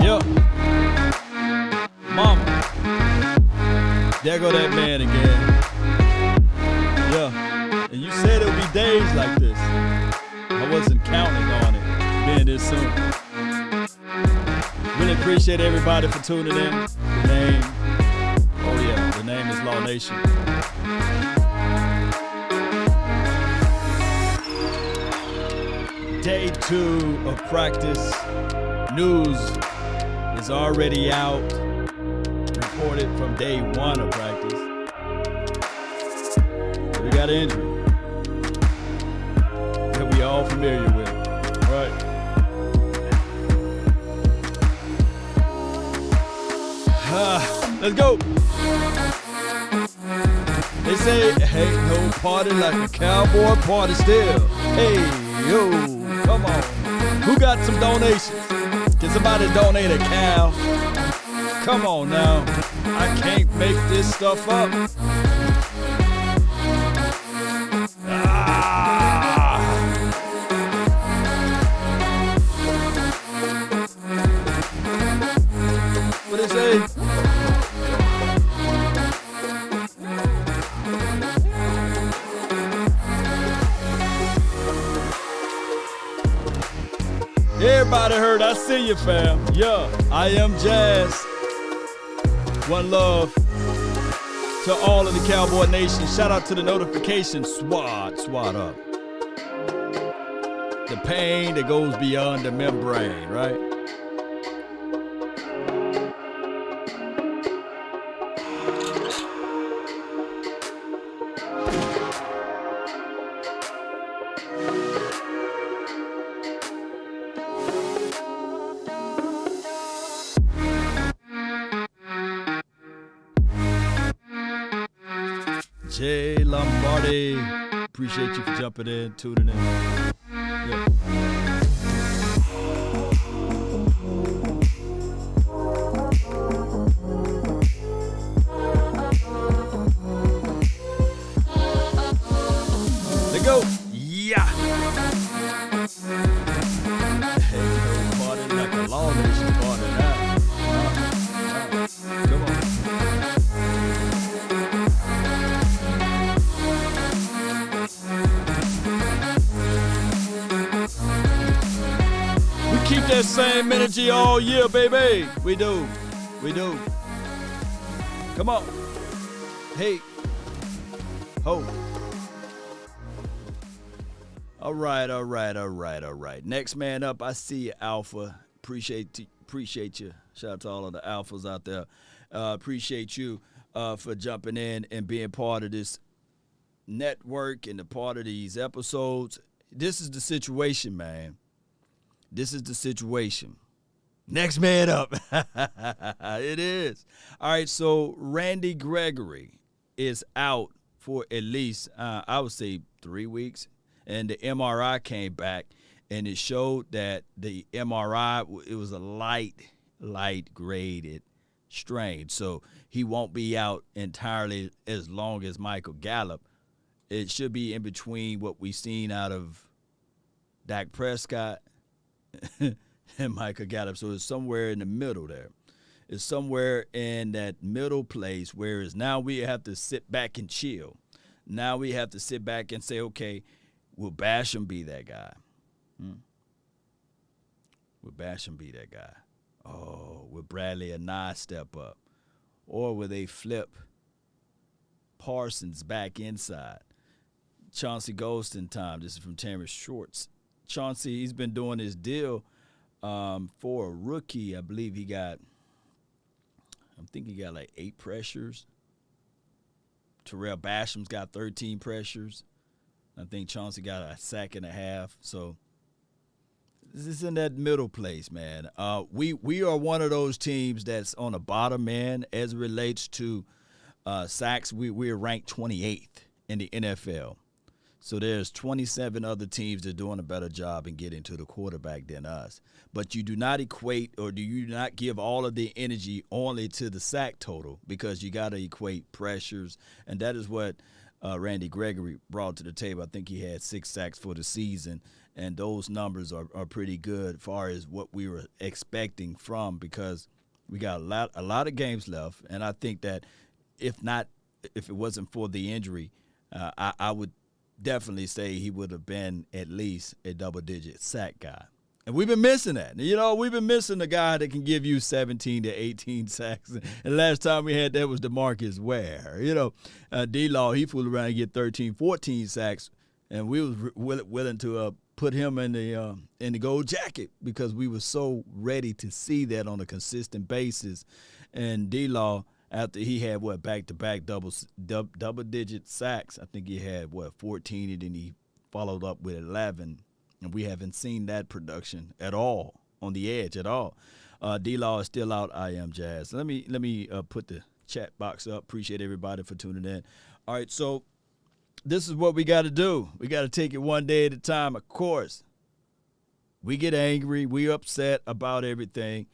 Yo, mama, there go that man again. Yeah, and you said it would be days like this. I wasn't counting on it being this soon. Really appreciate everybody for tuning in. The name, oh yeah, the name is Law Nation. Day 2 of practice. News is already out, reported from day 1 of practice. We got an injury that we all familiar with, right? Let's go. They say, hey, no party like a cowboy party still. Hey, yo, come on. Who got some donations? Can somebody donate a cow? Come on now. I can't make this stuff up. What they say? Everybody heard, I see you, fam. Yeah, I am Jazz. One love to all of the Cowboy Nation. Shout out to the notification swat up. The pain that goes beyond the membrane, right? Jay Lombardi, appreciate you for jumping in, tuning in. Yeah. Let's go. Yeah. Hey, party like a Law Nation party now. Come on. Keep that same energy all year, baby. We do. Come on. Hey. Ho. All right. Next man up, I see you, Alpha. Appreciate you. Shout out to all of the Alphas out there. Appreciate you for jumping in and being part of this network and a part of these episodes. This is the situation, man. This is the situation. Next man up. It is. All right, so Randy Gregory is out for at least, I would say, 3 weeks. And the MRI came back, and it showed that the MRI, it was a light graded strain. So he won't be out entirely as long as Michael Gallup. It should be in between what we've seen out of Dak Prescott and Michael Gallup. So it's somewhere in the middle there. It's somewhere in that middle place, whereas now we have to sit back and chill. Now we have to sit back and say, okay, will Basham be that guy? Will Basham be that guy? Oh, will Bradley and Nye step up? Or will they flip Parsons back inside? Chauncey Golston time. This is from Terrence Shorts. Chauncey, he's been doing his deal for a rookie. I believe he got like 8 pressures. Terrell Basham's got 13 pressures. I think Chauncey got a sack and a half. So this is in that middle place, man. We are one of those teams that's on the bottom end as it relates to sacks. We're ranked 28th in the NFL. So there's 27 other teams that are doing a better job in getting to the quarterback than us. But you do not equate, or do you not give all of the energy only to the sack total, because you got to equate pressures. And that is what Randy Gregory brought to the table. I think he had 6 sacks for the season. and those numbers are pretty good as far as what we were expecting from, because we got a lot of games left, and I think that if it wasn't for the injury, I would definitely say he would have been at least a double-digit sack guy. And we've been missing that. We've been missing a guy that can give you 17 to 18 sacks. And last time we had that was DeMarcus Ware. D-Law, he fooled around and get 13, 14 sacks, and we was willing to put him in the gold jacket because we were so ready to see that on a consistent basis. And D-Law, after he had back-to-back double-digit sacks, I think he had 14, and then he followed up with 11. And we haven't seen that production at all on the edge at all. D-Law is still out. I am Jazz. Let me put the chat box up. Appreciate everybody for tuning in. All right, so this is what we got to do. We got to take it one day at a time. Of course, we get angry. We upset about everything.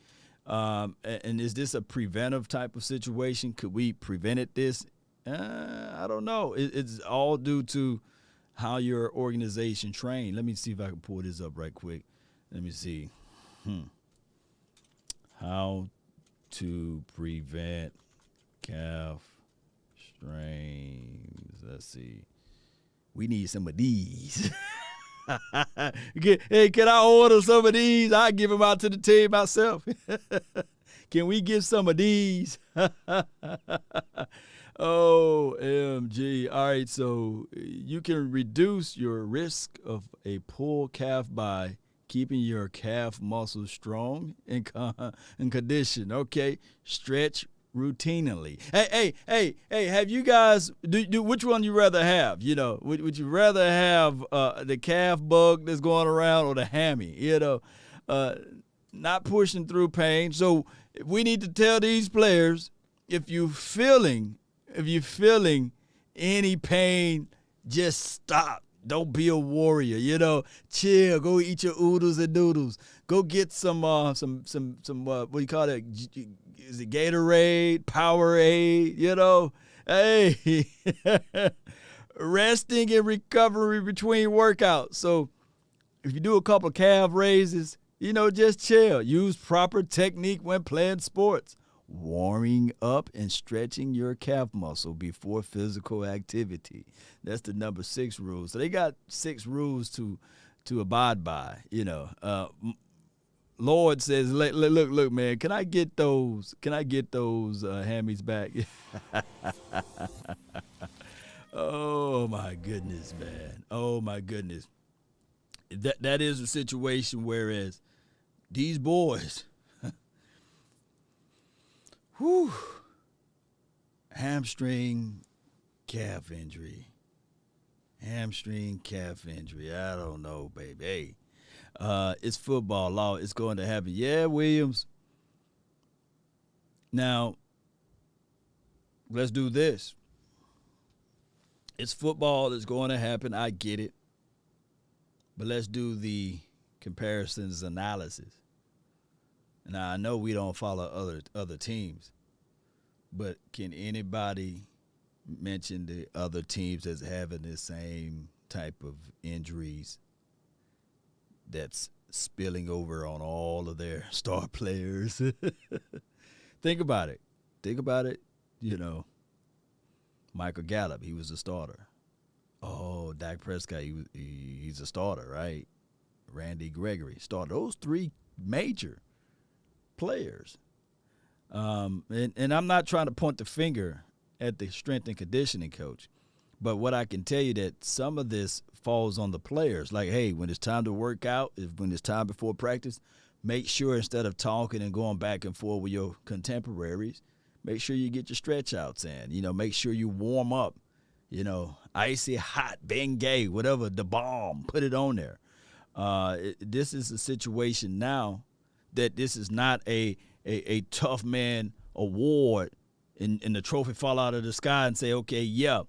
And is this a preventive type of situation? Could we prevent this? I don't know. It's all due to how your organization trained. Let me see if I can pull this up right quick. Let me see. How to prevent calf strains. Let's see. We need some of these. Hey, can I order some of these? I'll give them out to the team myself. Can we get some of these? OMG. All right, so you can reduce your risk of a pulled calf by keeping your calf muscles strong and condition. Okay, stretch routinely. Hey, have you guys, do which one you rather have? Would you rather have the calf bug that's going around or the hammy? Not pushing through pain. So we need to tell these players, if you're feeling any pain, just stop. Don't be a warrior. Chill. Go eat your oodles and noodles. Go get some what do you call it? Is it Gatorade, Powerade? Hey, resting and recovery between workouts. So if you do a couple of calf raises, just chill. Use proper technique when playing sports. Warming up and stretching your calf muscle before physical activity. That's the number 6 rule. So they got 6 rules to abide by. Lord says, look, man, can I get those hammies back? Oh my goodness, man. Oh my goodness. That is a situation, whereas these boys, hamstring calf injury. I don't know, baby. Hey, it's football law. It's going to happen. Yeah, Williams. Now, let's do this. It's football. It's going to happen. I get it. But let's do the comparisons analysis. Now, I know we don't follow other teams, but can anybody mention the other teams that's having the same type of injuries that's spilling over on all of their star players? Think about it. Michael Gallup, he was a starter. Oh, Dak Prescott, he's a starter, right? Randy Gregory, starter. Those 3 major players. And I'm not trying to point the finger at the strength and conditioning coach, but what I can tell you that some of this falls on the players. Like, hey, when it's time to work out, when it's time before practice, make sure instead of talking and going back and forth with your contemporaries, make sure you get your stretch outs in. Make sure you warm up. Icy hot, Bengay, whatever, the bomb, put it on there. This is a situation now that this is not a tough man award and the trophy fall out of the sky and say, okay, yeah,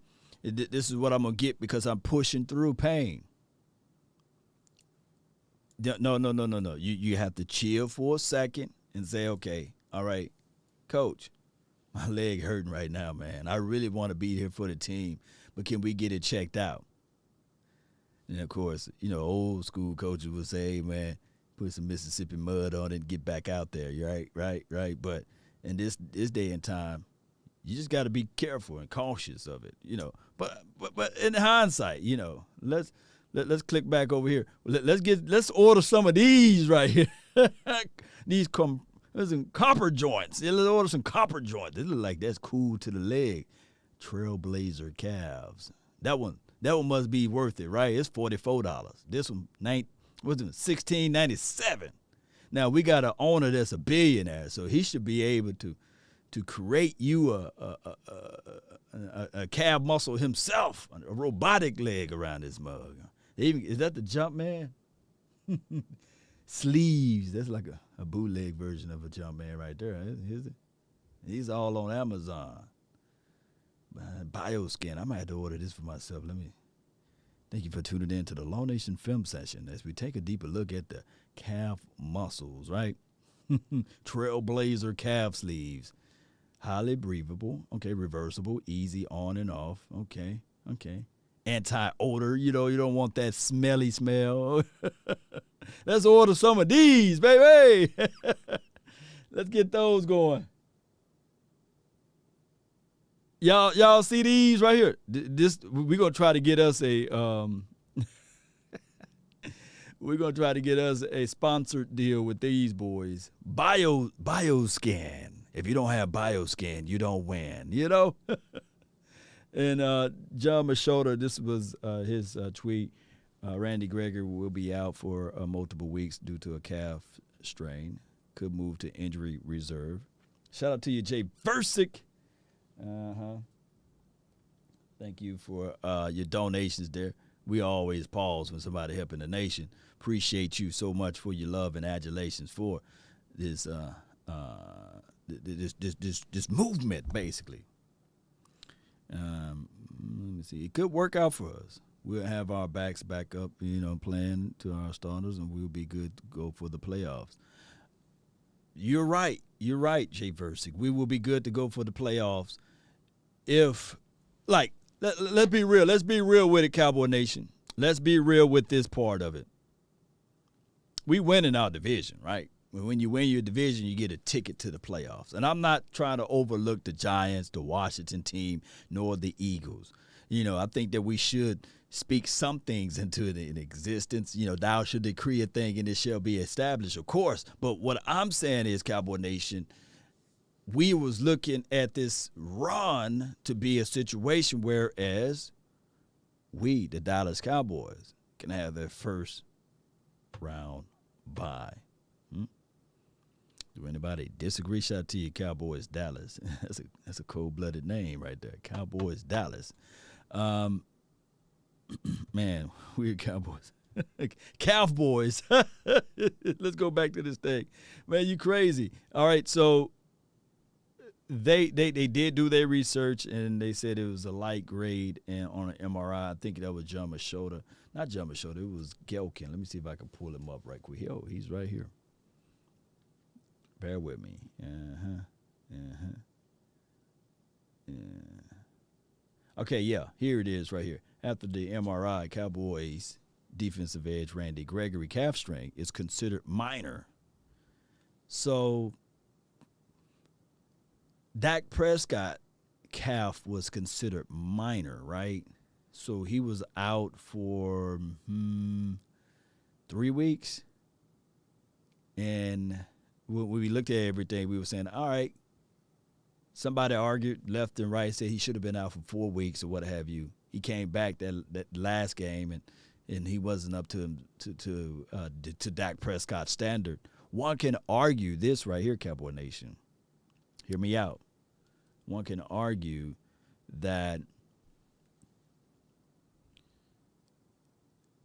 this is what I'm going to get because I'm pushing through pain. No. You have to chill for a second and say, okay, all right, coach, my leg hurting right now, man. I really want to be here for the team, but can we get it checked out? And of course, old school coaches would say, hey, man, put some Mississippi mud on it and get back out there. Right. But in this day and time, you just got to be careful and cautious of it, But in hindsight, let's click back over here. Let's order some of these right here. These copper joints. Let's order some copper joints. They look like that's cool to the leg. Trailblazer calves. That one must be worth it, right? It's $44. This one, $16.97. Now we got an owner that's a billionaire, so he should be able to create you a calf muscle himself, a robotic leg around this mug. Is that the jump man? Sleeves. That's like a bootleg version of a jump man right there. He's all on Amazon. Bioskin. I might have to order this for myself. Thank you for tuning in to the Law Nation Film Session as we take a deeper look at the calf muscles, right? Trailblazer calf sleeves. Highly breathable. Okay, reversible, easy on and off. Okay. Anti-odor. You don't want that smelly smell. Let's order some of these, baby. Let's get those going. Y'all see these right here? We're gonna try to get us a sponsored deal with these boys. Bioscan. If you don't have Bioscan, you don't win. And John Machota, this was his tweet. Randy Gregory will be out for multiple weeks due to a calf strain. Could move to injury reserve. Shout out to you, Jay Versick. Thank you for your donations there. We always pause when somebody helping the nation. Appreciate you so much for your love and adulations for this this movement, basically. Let me see. It could work out for us. We'll have our backs back up, playing to our starters, and we'll be good to go for the playoffs. You're right, Jay Versick. We will be good to go for the playoffs if, let's be real. Let's be real with it, Cowboy Nation. Let's be real with this part of it. We win in our division, right? When you win your division, you get a ticket to the playoffs. And I'm not trying to overlook the Giants, the Washington team, nor the Eagles. I think that we should speak some things into existence. Thou should decree a thing and it shall be established, of course. But what I'm saying is, Cowboy Nation, we was looking at this run to be a situation whereas we, the Dallas Cowboys, can have their first round bye. Do anybody disagree? Shout out to you, Cowboys Dallas. That's a cold-blooded name right there, Cowboys Dallas. Man, we're Cowboys. Cowboys. Let's go back to this thing. Man, you crazy. All right, so they did do their research, and they said it was a light grade and on an MRI. I think that was John Machota. Not John Machota. It was Gelkin. Let me see if I can pull him up right quick. Oh, he's right here. Bear with me. Okay, yeah, here it is right here. After the MRI, Cowboys defensive edge Randy Gregory calf strain is considered minor. So Dak Prescott calf was considered minor, right? So he was out for 3 weeks. And when we looked at everything, we were saying, all right, somebody argued left and right, said he should have been out for 4 weeks or what have you. He came back that last game, and he wasn't up to Dak Prescott's standard. One can argue this right here, Cowboy Nation. Hear me out. One can argue that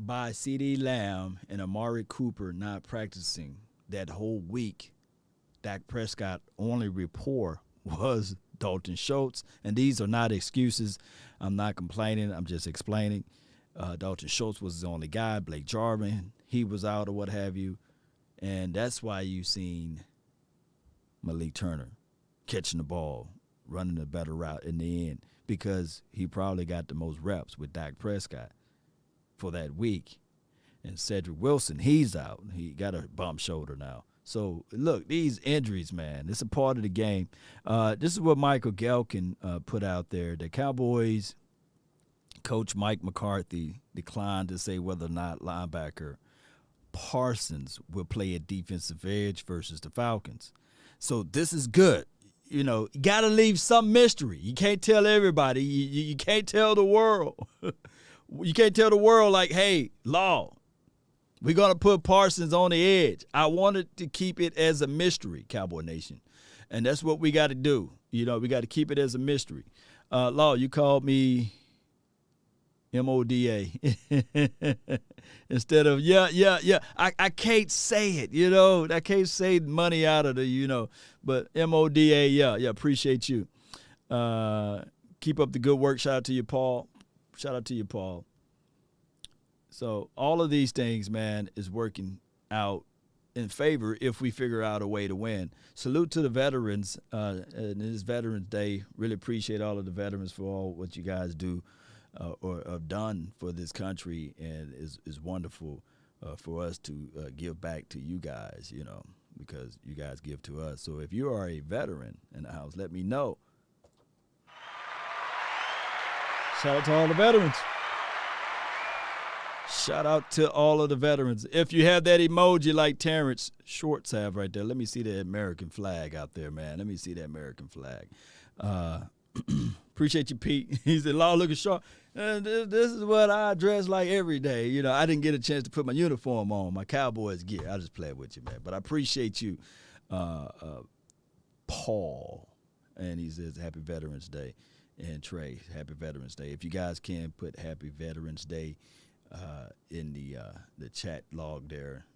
by CeeDee Lamb and Amari Cooper not practicing that whole week, Dak Prescott only rapport was Dalton Schultz, and these are not excuses. I'm not complaining. I'm just explaining. Dalton Schultz was the only guy. Blake Jarvin, he was out or what have you, and that's why you seen Malik Turner catching the ball, running a better route in the end, because he probably got the most reps with Dak Prescott. for that week. And Cedric Wilson, he's out. He got a bum shoulder now. So, look, these injuries, man, it's a part of the game. This is what Michael Gelkin put out there. The Cowboys coach Mike McCarthy declined to say whether or not linebacker Parsons will play at defensive edge versus the Falcons. So this is good. You know, you got to leave some mystery. You can't tell everybody. You can't tell the world. You can't tell the world like, hey, Law, we're going to put Parsons on the edge. I wanted to keep it as a mystery, Cowboy Nation. And that's what we got to do. You know, we got to keep it as a mystery. Law, you called me MODA instead of, yeah. I can't say it, you know. I can't say money out of the, you know. But MODA, yeah, appreciate you. Keep up the good work. Shout out to you, Paul. So all of these things, man, is working out in favor if we figure out a way to win. Salute to the veterans. And this Veterans Day. Really appreciate all of the veterans for all what you guys do or have done for this country, and is wonderful for us to give back to you guys, you know, because you guys give to us. So if you are a veteran in the house, let me know. Shout out to all the veterans. Shout out to all of the veterans. If you have that emoji like Terrence Shorts have right there, let me see the American flag out there, man. Let me see that American flag. Appreciate you, Pete. He said, Law looking sharp. This is what I dress like every day. You know, I didn't get a chance to put my uniform on, my Cowboys gear. I just played with you, man. But I appreciate you, Paul. And he says, Happy Veterans Day. And Trey, Happy Veterans Day. If you guys can put Happy Veterans Day in the chat log there.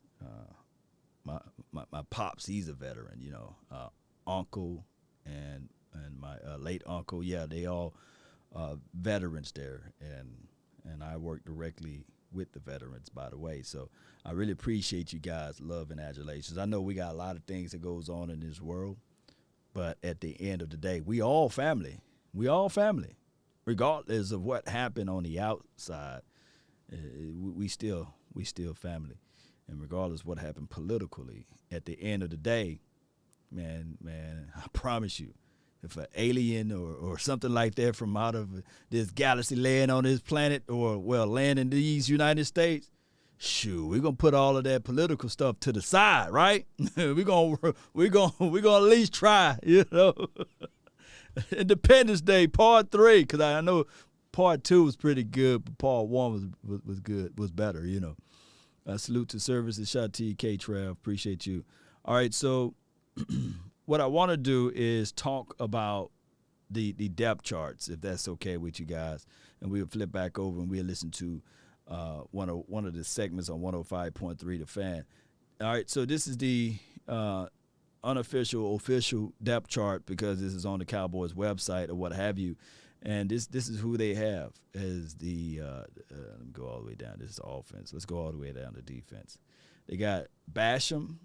My pops, he's a veteran, you know. Uncle and my late uncle, yeah, they all veterans there, and I work directly with the veterans, by the way. So I really appreciate you guys' love and adulations. I know we got a lot of things that goes on in this world, but at the end of the day, we all family. We all family, regardless of what happened on the outside. We still family, and regardless of what happened politically, at the end of the day, man, I promise you, if an alien or something like that from out of this galaxy land on this planet, or land in these United States, shoot, we're gonna put all of that political stuff to the side, right? we're gonna at least try, you know. Independence Day Part 3, because I know Part 2 was pretty good, but Part 1 was good, was better, you know. Salute to services. Shout out to you, K-Trav. Appreciate you. All right, so what I want to do is talk about the depth charts, if that's okay with you guys. And we'll flip back over and we'll listen to one of the segments on 105.3 The Fan. All right, so this is the official depth chart, because this is on the Cowboys website or what have you. And this is who they have as the let me go all the way down. This is offense. Let's go all the way down to defense. They got Basham,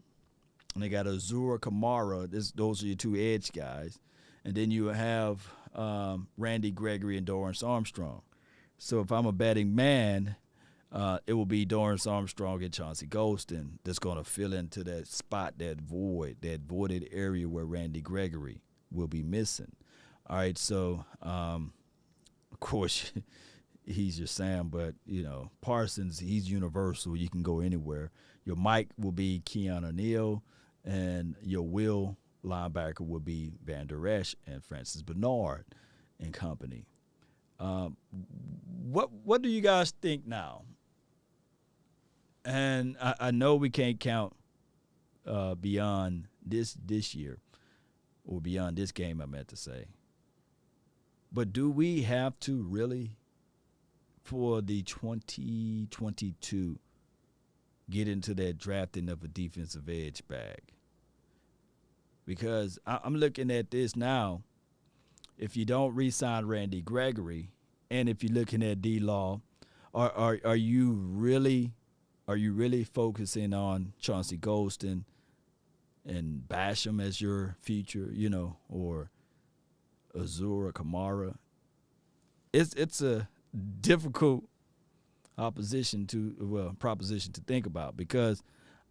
and they got Azura Kamara. Those are your two edge guys. And then you have Randy Gregory and Dorrance Armstrong. So if I'm a betting man, it will be Dorrance Armstrong and Chauncey Golston that's going to fill into that spot, that voided area where Randy Gregory will be missing. All right, so, of course, he's your Sam, but, you know, Parsons, he's universal. You can go anywhere. Your Mike will be Keanu Neal, and your Will linebacker will be Van Der Esch and Francis Bernard and company. What do you guys think now? And I know we can't count beyond this year, or beyond this game, I meant to say. But do we have to really, for the 2022, get into that drafting of a defensive edge bag? Because I'm looking at this now. If you don't re-sign Randy Gregory, and if you're looking at D-Law, are you really focusing on Chauncey Golston and Basham as your future, you know, or Azura Kamara? It's a difficult proposition to think about, because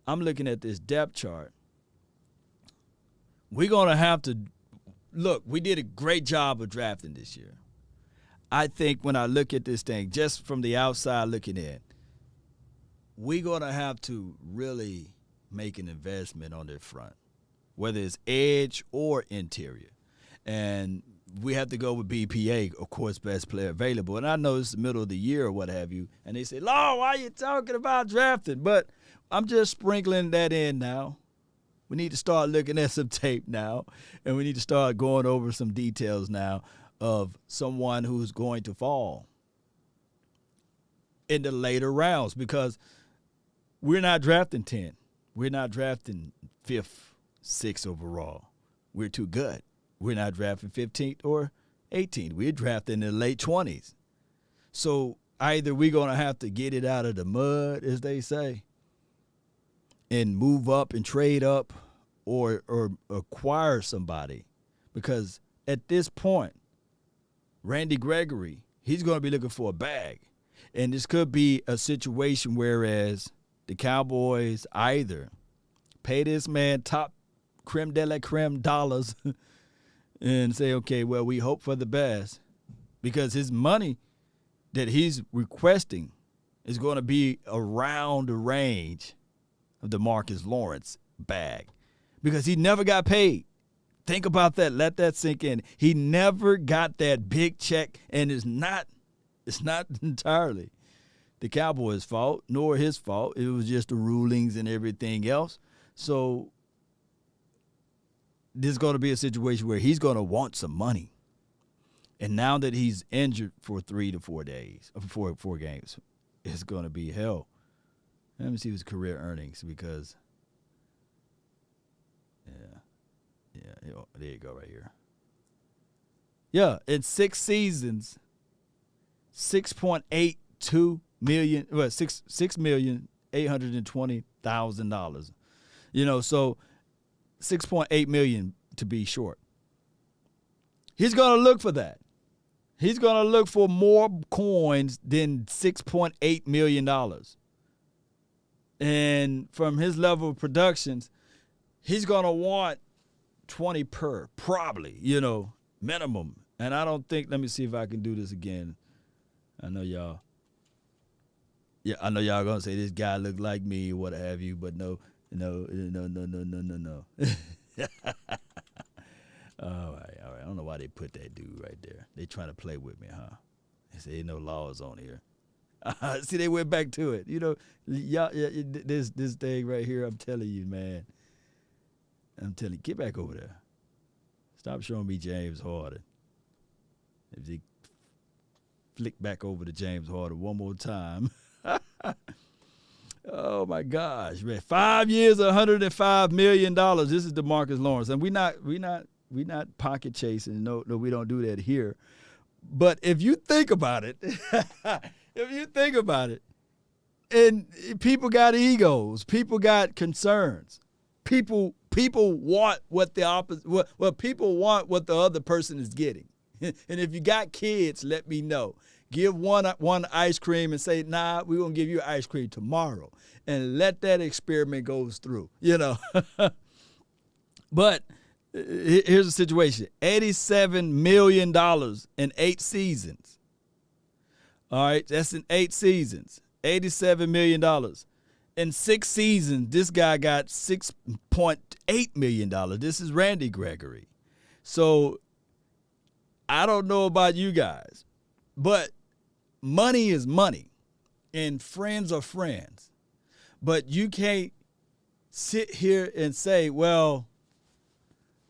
I'm looking at this depth chart. We're going to have to look. We did a great job of drafting this year. I think when I look at this thing, just from the outside looking in, we're going to have to really make an investment on their front, whether it's edge or interior. And we have to go with BPA, of course, best player available. And I know it's the middle of the year or what have you. And they say, Lord, why are you talking about drafting? But I'm just sprinkling that in now. We need to start looking at some tape now. And we need to start going over some details now of someone who's going to fall in the later rounds, because we're not drafting 10. We're not drafting 5th, 6th overall. We're too good. We're not drafting 15th or 18th. We're drafting in the late 20s. So either we're going to have to get it out of the mud, as they say, and move up and trade up, or acquire somebody. Because at this point, Randy Gregory, he's going to be looking for a bag. And this could be a situation whereas the Cowboys either pay this man top creme de la creme dollars and say, okay, well, we hope for the best, because his money that he's requesting is going to be around the range of the Marcus Lawrence bag, because he never got paid. Think about that. Let that sink in. He never got that big check, and it's not entirely the Cowboys' fault, nor his fault. It was just the rulings and everything else. So this is going to be a situation where he's going to want some money. And now that he's injured for 3 to 4 days, four games, it's going to be hell. Let me see his career earnings, because, there you go right here. Yeah, in 6 seasons, $6.82 million, well, $6,820,000. So $6.8 million to be short. He's going to look for that. He's going to look for more coins than $6.8 million. And from his level of productions, he's going to want 20 per, probably, minimum. And I don't think, let me see if I can do this again. I know y'all going to say this guy look like me or what have you, but no. All right. I don't know why they put that dude right there. They trying to play with me, huh? They say ain't no laws on here. See, they went back to it. This thing right here, I'm telling you, man. Get back over there. Stop showing me James Harden. If you flick back over to James Harden one more time. Oh my gosh, man! 5 years, $105 million. This is DeMarcus Lawrence, and we not pocket chasing. No, we don't do that here. But if you think about it, and people got egos, people got concerns, people want what the opposite, what people want what the other person is getting. And if you got kids, let me know. Give one ice cream and say, nah, we're going to give you ice cream tomorrow. And let that experiment go through, But here's the situation. $87 million in 8 seasons. All right, that's in 8 seasons. $87 million. In 6 seasons, this guy got $6.8 million. This is Randy Gregory. So I don't know about you guys, but money is money, and friends are friends. But you can't sit here and say, well,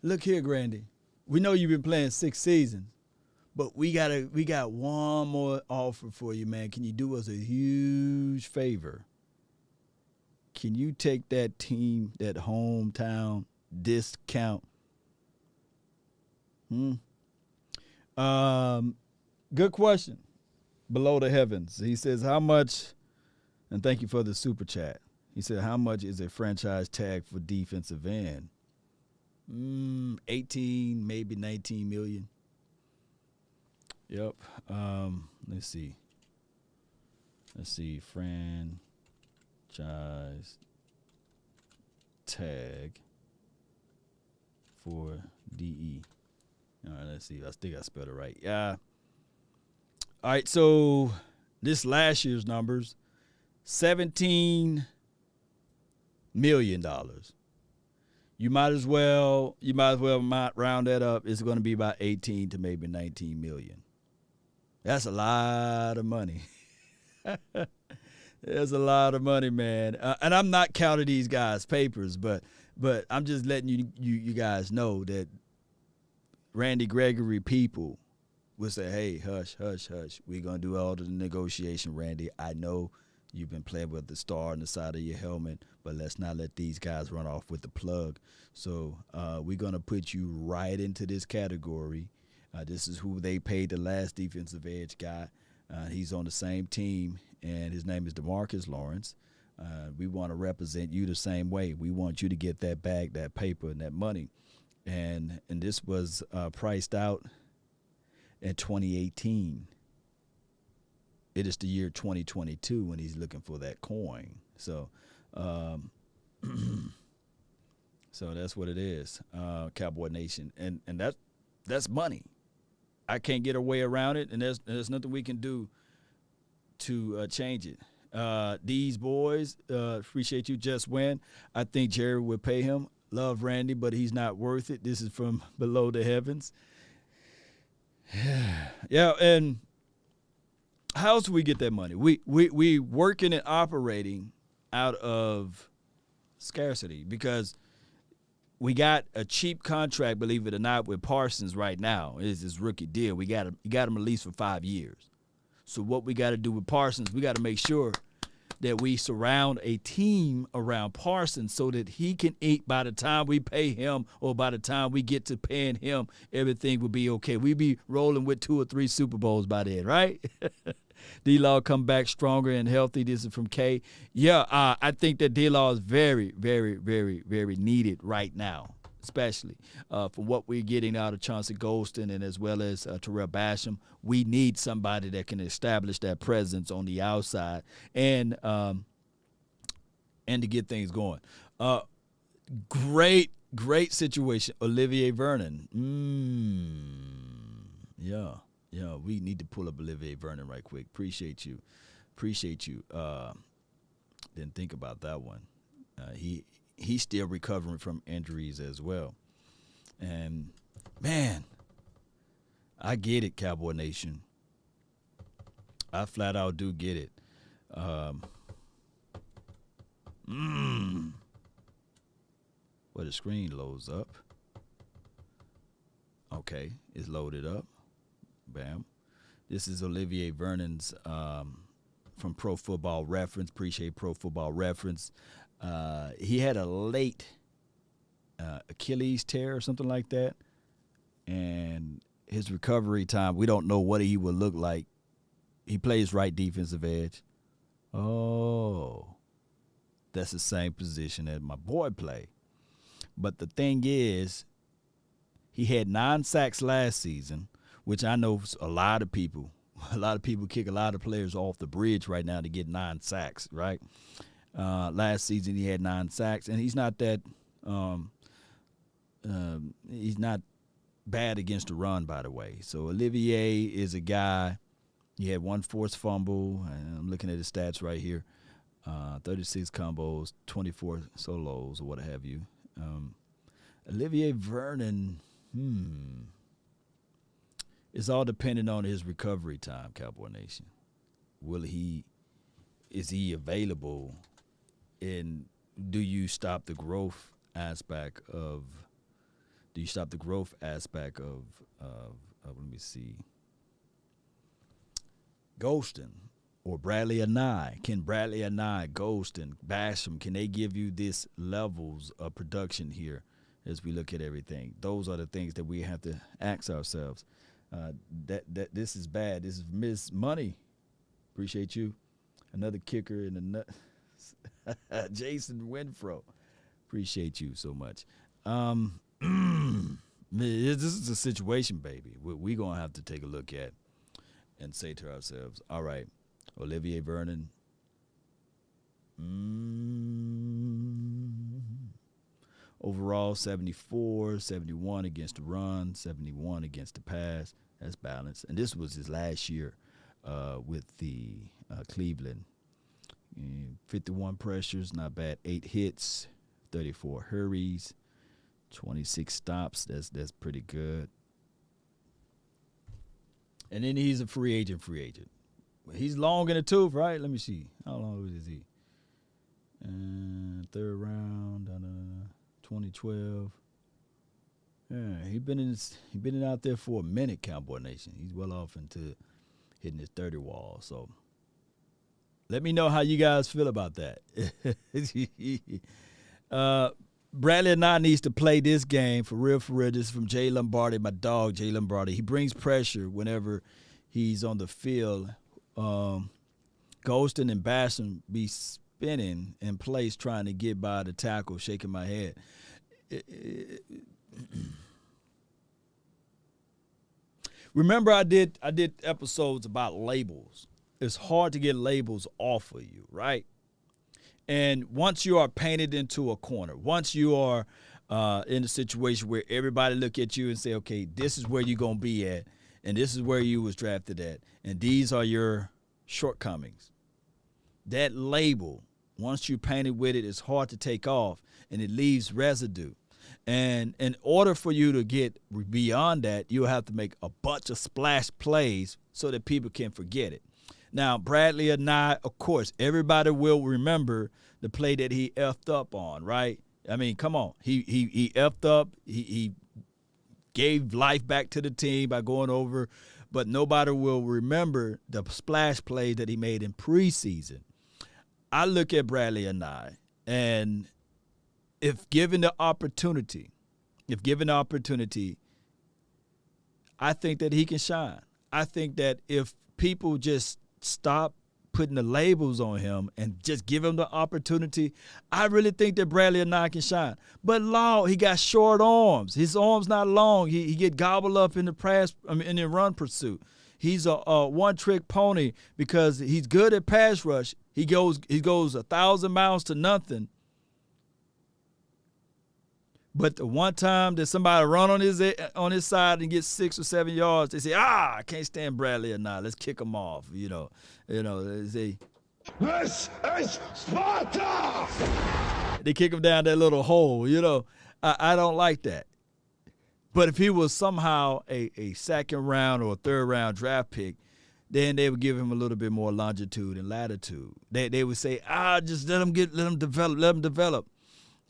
look here, Grandy. We know you've been playing 6 seasons, but we got one more offer for you, man. Can you do us a huge favor? Can you take that team, that hometown discount? Good question. Below the heavens. He says, how much, and thank you for the super chat. He said, how much is a franchise tag for defensive end? 18, maybe 19 million. Yep. Let's see. Let's see, franchise tag for DE. All right, let's see. I think I spelled it right. Yeah. All right, so this last year's numbers, $17 million. You might as well round that up. It's going to be about 18 to maybe 19 million. That's a lot of money. That's a lot of money, man. And I'm not counting these guys' papers, but I'm just letting you guys know that Randy Gregory people will say, hey, hush, hush, hush. We're going to do all the negotiation, Randy. I know you've been playing with the star on the side of your helmet, but let's not let these guys run off with the plug. So we're going to put you right into this category. This is who they paid the last defensive edge guy. He's on the same team, and his name is DeMarcus Lawrence. We want to represent you the same way. We want you to get that bag, that paper, and that money. And this was priced out in 2018. It is the year 2022 when he's looking for that coin. So so that's what it is, Cowboy Nation. And that's money. I can't get a way around it, and there's nothing we can do to change it. These boys, appreciate you, just win. I think Jerry would pay him. Love Randy, but he's not worth it. This is from below the heavens. Yeah, and how else do we get that money? We working and operating out of scarcity because we got a cheap contract, believe it or not, with Parsons right now. It's his rookie deal. We got him at least for 5 years. So what we got to do with Parsons, we got to make sure that we surround a team around Parsons so that he can eat by the time we pay him or by the time we get to paying him, everything will be okay. We be rolling with 2 or 3 Super Bowls by then, right? D-Law come back stronger and healthy. This is from K. Yeah, I think that D-Law is very, very, very, very needed right now, especially from what we're getting out of Chauncey Golston and as well as Terrell Basham. We need somebody that can establish that presence on the outside and to get things going. Great situation. Olivier Vernon. Yeah. Yeah, we need to pull up Olivier Vernon right quick. Appreciate you. Didn't think about that one. He's still recovering from injuries as well. And, man, I get it, Cowboy Nation. I flat out do get it. Well, the screen loads up. Okay, it's loaded up. Bam. This is Olivier Vernon's from Pro Football Reference. Appreciate Pro Football Reference. He had a late Achilles tear or something like that. And his recovery time, we don't know what he would look like. He plays right defensive edge. Oh, that's the same position that my boy played. But the thing is, he had 9 sacks last season, which I know a lot of people kick a lot of players off the bridge right now to get 9 sacks, right? Last season he had 9 sacks, and he's not that he's not bad against the run, by the way. So Olivier is a guy. He had 1 forced fumble, and I'm looking at his stats right here. 36 combos, 24 solos, or what have you. Olivier Vernon, it's all dependent on his recovery time, Cowboy Nation. Is he available? And do you stop the growth aspect of let me see, Golston or Bradley Anai? Can Bradley Anai, Golston, Basham, can they give you this levels of production here as we look at everything? Those are the things that we have to ask ourselves. That this is bad. This is Miss Money. Appreciate you. Another kicker in the nut. Jason Winfro. Appreciate you so much. This is a situation, baby. We're going to have to take a look at and say to ourselves, all right, Olivier Vernon. Overall, 74, 71 against the run, 71 against the pass. That's balanced. And this was his last year with the Cleveland. 51 pressures, not bad. 8 hits, 34 hurries, 26 stops. That's pretty good. And then he's a free agent. He's long in the tooth, right? Let me see. How long is he? Third round, 2012. Yeah, he been out there for a minute, Cowboy Nation. He's well off into hitting his 30 wall. So let me know how you guys feel about that. Bradley and I needs to play this game for real, for real. This is from Jay Lombardi, my dog, Jay Lombardi. He brings pressure whenever he's on the field. Golston and Basham be spinning in place trying to get by the tackle, shaking my head. Remember I did episodes about labels. It's hard to get labels off of you, right? And once you are painted into a corner, once you are in a situation where everybody look at you and say, okay, this is where you're going to be at, and this is where you was drafted at, and these are your shortcomings. That label, once you're painted with it, it's hard to take off, and it leaves residue. And in order for you to get beyond that, you'll have to make a bunch of splash plays so that people can forget it. Now, Bradley and I, of course, everybody will remember the play that he effed up on, right? I mean, come on. He effed up. He gave life back to the team by going over, but nobody will remember the splash plays that he made in preseason. I look at Bradley and I, and if given the opportunity, I think that he can shine. I think that if people just stop putting the labels on him and just give him the opportunity, I really think that Bradley and I can shine. But Law, he got short arms. His arms not long. He get gobbled up in the run pursuit. He's a one-trick pony because he's good at pass rush. He goes 1,000 miles to nothing. But the one time that somebody run on his side and get 6 or 7 yards, they say, I can't stand Bradley or not. Let's kick him off. They say, this is Sparta! They kick him down that little hole. I don't like that. But if he was somehow a second round or a third round draft pick, then they would give him a little bit more longitude and latitude. They would say, just let him develop.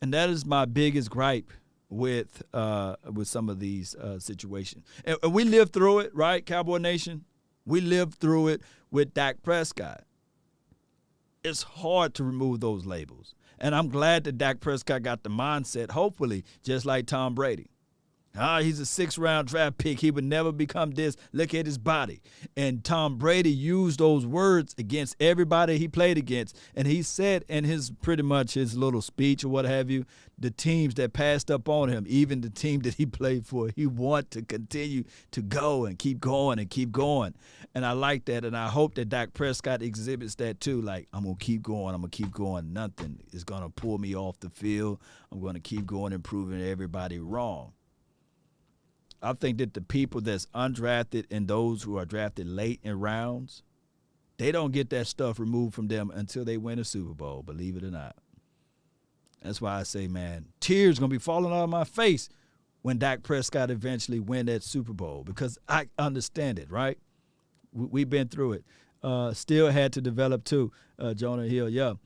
And that is my biggest gripe with some of these situations. And we lived through it, right, Cowboy Nation? We lived through it with Dak Prescott. It's hard to remove those labels. And I'm glad that Dak Prescott got the mindset, hopefully, just like Tom Brady. He's a 6th-round draft pick. He would never become this. Look at his body. And Tom Brady used those words against everybody he played against. And he said in his little speech or what have you, the teams that passed up on him, even the team that he played for, he want to continue to go and keep going and keep going. And I like that. And I hope that Dak Prescott exhibits that too. Like, I'm going to keep going. I'm going to keep going. Nothing is going to pull me off the field. I'm going to keep going and proving everybody wrong. I think that the people that's undrafted and those who are drafted late in rounds, they don't get that stuff removed from them until they win a Super Bowl, believe it or not. That's why I say, man, tears going to be falling out of my face when Dak Prescott eventually win that Super Bowl because I understand it, right? We've been through it. Steele had to develop too. Jonah Hill,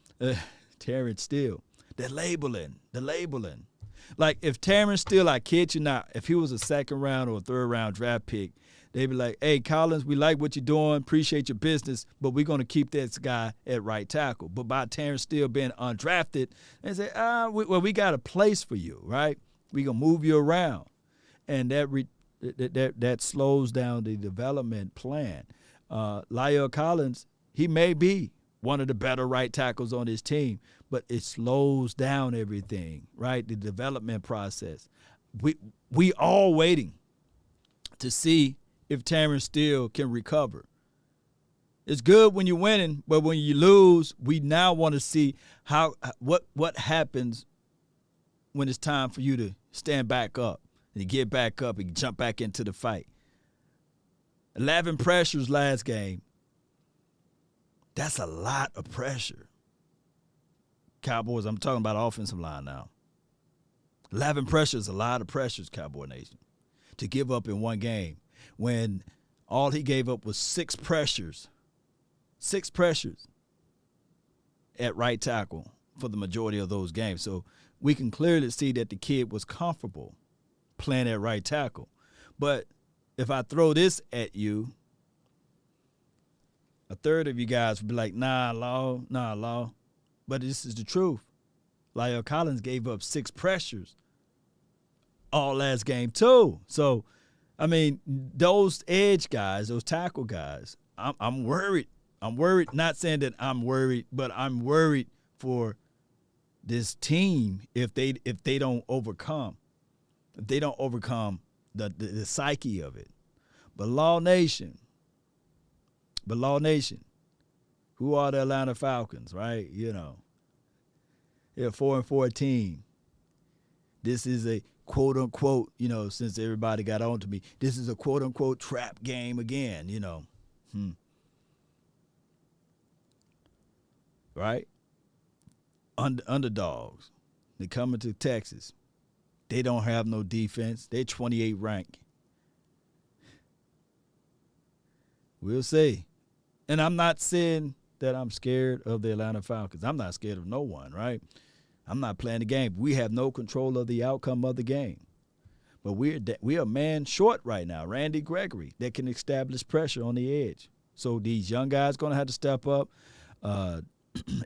Terrence Steele. The labeling. Like, if Terrence Steele, I kid you not, if he was a 2nd round or a 3rd round draft pick, they'd be like, hey, Collins, we like what you're doing, appreciate your business, but we're going to keep this guy at right tackle. But by Terrence Steele being undrafted, they say, we got a place for you, right? We're going to move you around. And that slows down the development plan. La'el Collins, he may be one of the better right tackles on his team, but it slows down everything, right? The development process. We all waiting to see if Terrence Steele can recover. It's good when you're winning, but when you lose, we now want to see what happens when it's time for you to stand back up and you get back up and jump back into the fight. 11 pressures last game. That's a lot of pressure. Cowboys, I'm talking about offensive line now. 11 pressures, a lot of pressures, Cowboy Nation, to give up in one game when all he gave up was 6 pressures. 6 pressures at right tackle for the majority of those games. So we can clearly see that the kid was comfortable playing at right tackle. But if I throw this at you, a third of you guys would be like, nah, Law. But this is the truth. La'el Collins gave up 6 pressures all last game too. So, I mean, those edge guys, those tackle guys, I'm worried. I'm worried, not saying that I'm worried, but I'm worried for this team if they don't overcome. If they don't overcome the psyche of it. But Law Nation, who are the Atlanta Falcons, right? You know, they're a 4-14. This is a quote-unquote, you know, since everybody got on to me, this is a quote-unquote trap game again, you know. Right? Underdogs. They coming to Texas. They don't have no defense. They're 28 ranked. We'll see. And I'm not saying that I'm scared of the Atlanta Falcons. I'm not scared of no one, right? I'm not playing the game. We have no control of the outcome of the game. But we are man short right now. Randy Gregory, that can establish pressure on the edge. So these young guys going to have to step up.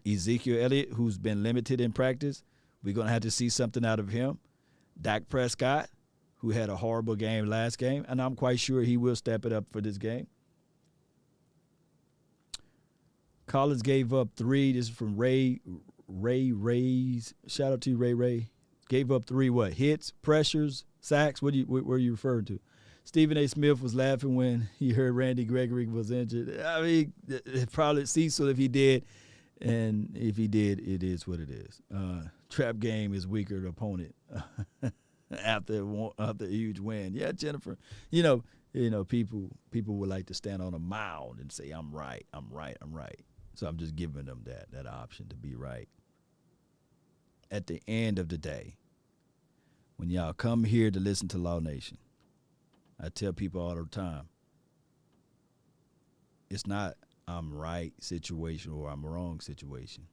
Ezekiel Elliott, who's been limited in practice, we're going to have to see something out of him. Dak Prescott, who had a horrible game last game, and I'm quite sure he will step it up for this game. Collins gave up 3. This is from Ray's. Shout out to you, Ray. Gave up 3 what? Hits, pressures, sacks? What are you referring to? Stephen A. Smith was laughing when he heard Randy Gregory was injured. I mean, probably Cecil if he did. And if he did, it is what it is. Trap game is weaker the opponent after a huge win. Yeah, Jennifer. You know, people would like to stand on a mound and say, I'm right. So I'm just giving them that option to be right. At the end of the day, when y'all come here to listen to Law Nation, I tell people all the time, it's not I'm right situation or I'm wrong situation.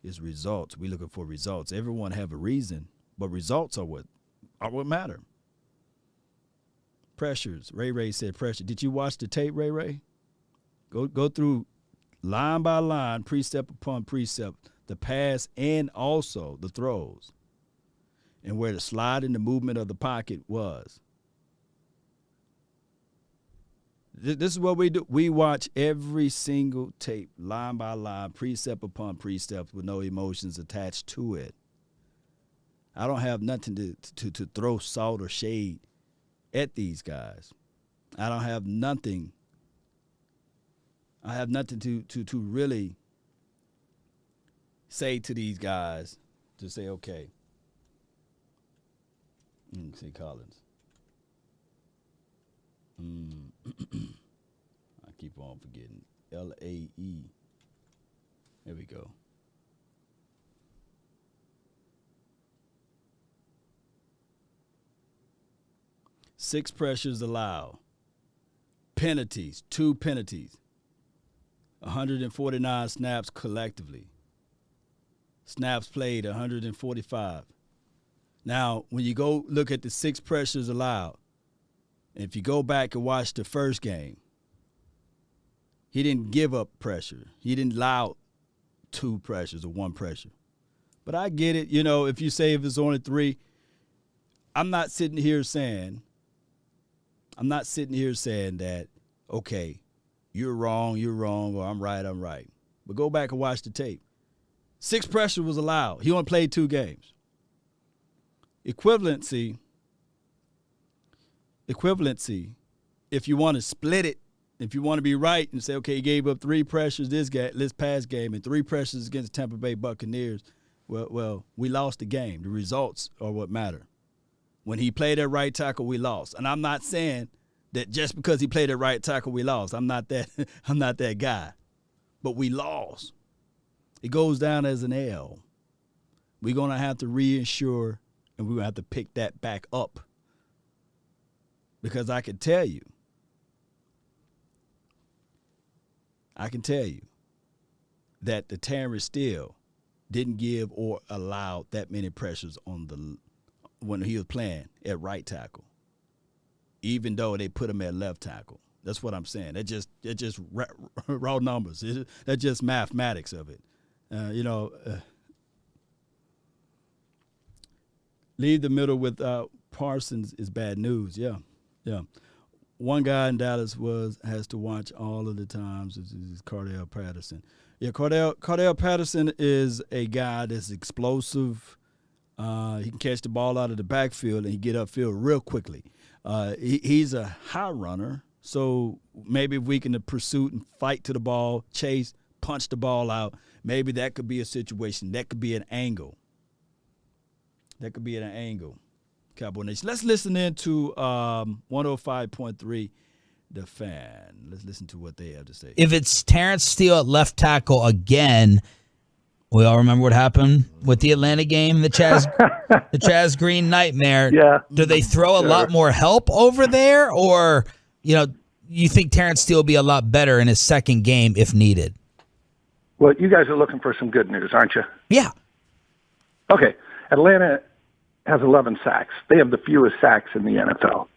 It's results. We're looking for results. Everyone have a reason, but results are what matter. Pressures. Ray said pressure. Did you watch the tape, Ray? Go through line by line, precept upon precept, the pass and also the throws, and where the slide and the movement of the pocket was. This is what we do. We watch every single tape, line by line, precept upon precept, with no emotions attached to it. I don't have nothing to throw salt or shade at these guys. I don't have nothing. I have nothing to really say to these guys to say, okay. See Collins. I keep on forgetting. LAE. There we go. Six pressures allowed. Penalties, 2 penalties. 149 snaps collectively. Snaps played, 145. Now, when you go look at the 6 pressures allowed, if you go back and watch the first game, he didn't give up pressure. He didn't allow 2 pressures or 1 pressure. But I get it. You know, if you say if it's only 3, I'm not sitting here saying that, okay, you're wrong, or I'm right. But go back and watch the tape. 6 pressure was allowed. He only played 2 games. Equivalency, if you want to split it If you want to be right and say, okay, he gave up 3 pressures this past game and 3 pressures against Tampa Bay Buccaneers, well, we lost the game. The results are what matter. When he played at right tackle, we lost. And I'm not saying that just because he played at right tackle, we lost. I'm not that I'm not that guy. But we lost. It goes down as an L. We're going to have to reinsure, and we're going to have to pick that back up. Because I can tell you that the Terrence Steele didn't give or allow that many pressures when he was playing at right tackle, even though they put him at left tackle. That's what I'm saying. That just raw numbers. That's just mathematics of it. Leave the middle without Parsons is bad news. Yeah. One guy in Dallas has to watch all of the times is Cordell Patterson. Yeah, Cordell Patterson is a guy that's explosive. He can catch the ball out of the backfield and he get upfield real quickly. He's a high runner, so maybe if we can pursuit and fight to the ball, chase, punch the ball out, maybe that could be a situation. That could be an angle. Cowboy Nation. Let's listen in to 105.3 The Fan. Let's listen to what they have to say. If it's Terrence Steele at left tackle again, we all remember what happened with the Atlanta game, the Chaz Green nightmare. Yeah. Do they throw a lot more help over there, or you think Terrence Steele will be a lot better in his second game if needed? Well, you guys are looking for some good news, aren't you? Yeah. Okay. Atlanta has 11 sacks. They have the fewest sacks in the NFL.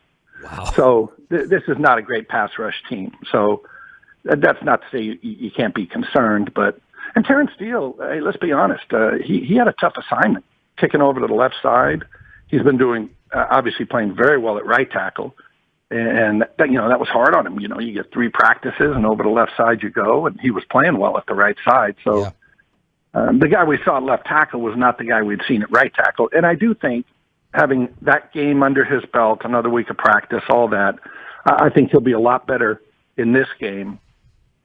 Wow. So this is not a great pass rush team. So that's not to say you can't be concerned. And Terrence Steele, hey, let's be honest, he had a tough assignment, kicking over to the left side. He's been doing, obviously playing very well at right tackle. And, that was hard on him. You get 3 practices and over the left side you go. And he was playing well at the right side. So. Yeah. The guy we saw at left tackle was not the guy we'd seen at right tackle. And I do think having that game under his belt, another week of practice, all that, I think he'll be a lot better in this game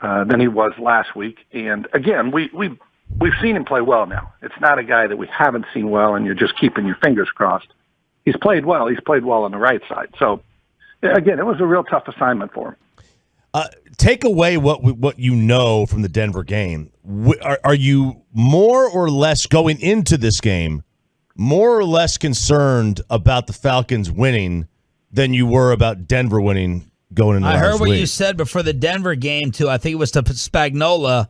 than he was last week. And again, we've seen him play well now. It's not a guy that we haven't seen well and you're just keeping your fingers crossed. He's played well. He's played well on the right side. So, again, it was a real tough assignment for him. Take away what you know from the Denver game. Are you more or less going into this game, more or less concerned about the Falcons winning than you were about Denver winning going into last week? I heard what you said before the Denver game, too. I think it was to Spagnola.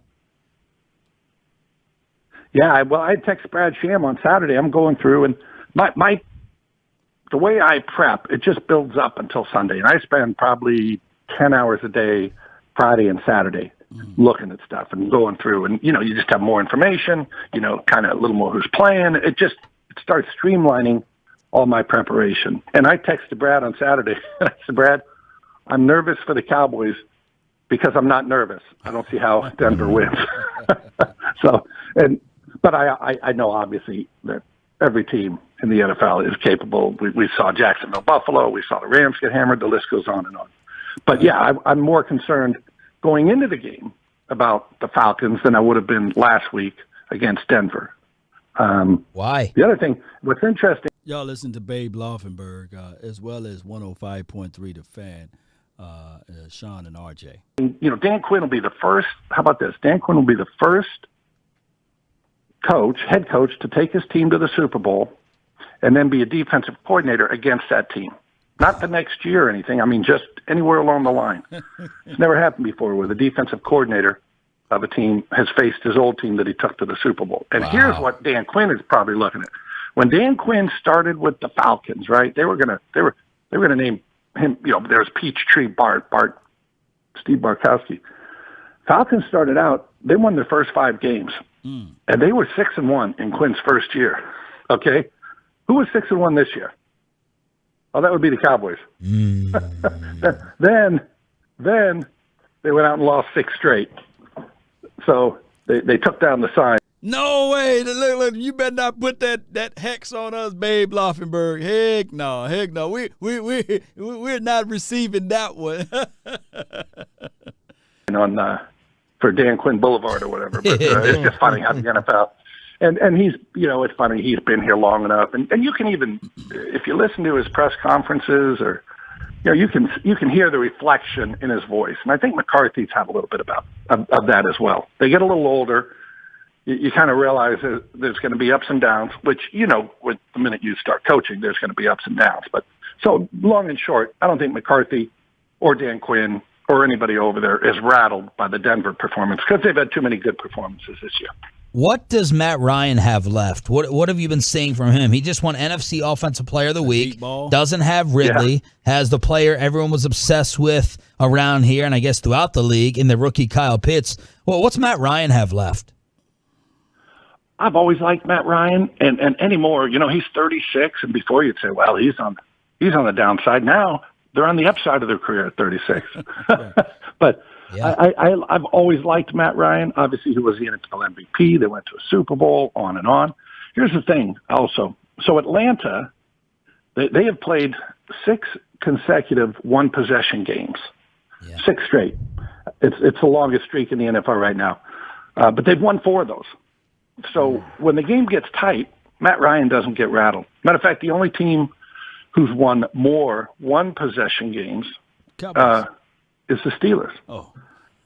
Yeah, I texted Brad Sham on Saturday. I'm going through, and the way I prep, it just builds up until Sunday. And I spend probably 10 hours a day, Friday and Saturday, looking at stuff and going through. And, you just have more information, kind of a little more who's playing. It starts streamlining all my preparation. And I texted Brad on Saturday. I said, Brad, I'm nervous for the Cowboys because I'm not nervous. I don't see how Denver wins. But I know obviously that every team in the NFL is capable. We saw Jacksonville, Buffalo. We saw the Rams get hammered. The list goes on and on. But, yeah, I'm more concerned going into the game about the Falcons than I would have been last week against Denver. Why? The other thing, what's interesting. Y'all listen to Babe Laufenberg as well as 105.3 The Fan, Sean and RJ. Dan Quinn will be the first. How about this? Dan Quinn will be the first head coach, to take his team to the Super Bowl and then be a defensive coordinator against that team. Not the next year or anything. I mean, just anywhere along the line. It's never happened before where the defensive coordinator of a team has faced his old team that he took to the Super Bowl. And Here's what Dan Quinn is probably looking at. When Dan Quinn started with the Falcons, right? They were gonna name him. There was Peachtree Bart, Steve Bartkowski. Falcons started out. They won their first 5 games, and they were 6-1 in Quinn's first year. Okay, who was 6-1 this year? Oh, that would be the Cowboys. Then they went out and lost 6 straight. So they took down the sign. No way. Look, you better not put that hex on us, Babe Laufenberg. Heck no. We're not receiving that one. for Dan Quinn Boulevard or whatever. But it's just funny how the NFL. And he's, it's funny. He's been here long enough. And you can even, if you listen to his press conferences or, you can hear the reflection in his voice. And I think McCarthy's had a little bit of that as well. They get a little older. You kind of realize that there's going to be ups and downs, which, with the minute you start coaching, there's going to be ups and downs. But so long and short, I don't think McCarthy or Dan Quinn or anybody over there is rattled by the Denver performance because they've had too many good performances this year. What does Matt Ryan have left? What have you been seeing from him? He just won NFC Offensive Player of the Week. Doesn't have Ridley. Has the player everyone was obsessed with around here and I guess throughout the league in the rookie Kyle Pitts. Well, what's Matt Ryan have left? I've always liked Matt Ryan, and anymore, he's 36, and before you'd say, well, he's on the downside. Now they're on the upside of their career at 36. But yeah. I've always liked Matt Ryan. Obviously, he was the NFL MVP. They went to a Super Bowl, on and on. Here's the thing also. So Atlanta, they have played 6 consecutive one-possession games, 6 straight. It's the longest streak in the NFL right now. But they've won 4 of those. So when the game gets tight, Matt Ryan doesn't get rattled. Matter of fact, the only team who's won more one-possession games is the Steelers. Oh.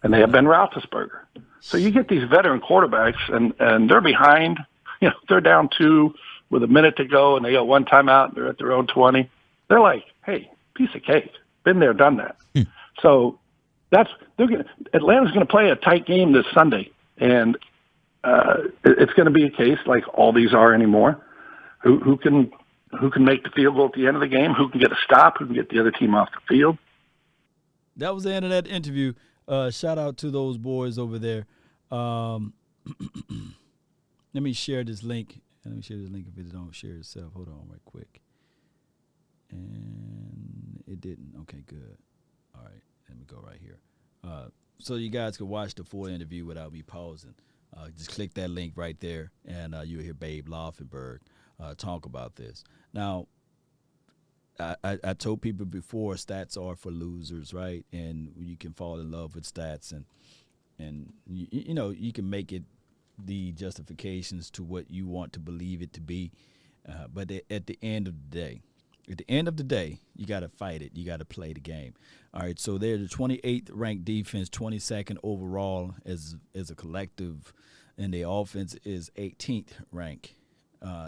And they have Ben Roethlisberger. So you get these veteran quarterbacks, and they're behind. They're down 2 with a minute to go, and they got 1 timeout, and they're at their own 20. They're like, hey, piece of cake. Been there, done that. So Atlanta's going to play a tight game this Sunday, and it's going to be a case like all these are anymore. Who can make the field goal at the end of the game? Who can get a stop? Who can get the other team off the field? That was the end of that interview. Shout out to those boys over there. Let me share this link. Let me share this link if it don't share itself. Hold on right quick. And it didn't. Okay, good. All right, let me go right here. So you guys can watch the full interview without me pausing. Just click that link right there, and you'll hear Babe Laufenberg talk about this. Now, I told people before, stats are for losers, right? And you can fall in love with stats, and you can make it the justifications to what you want to believe it to be. But at the end of the day, you got to fight it. You got to play the game. All right, so they're the 28th ranked defense, 22nd overall as a collective, and the offense is 18th ranked,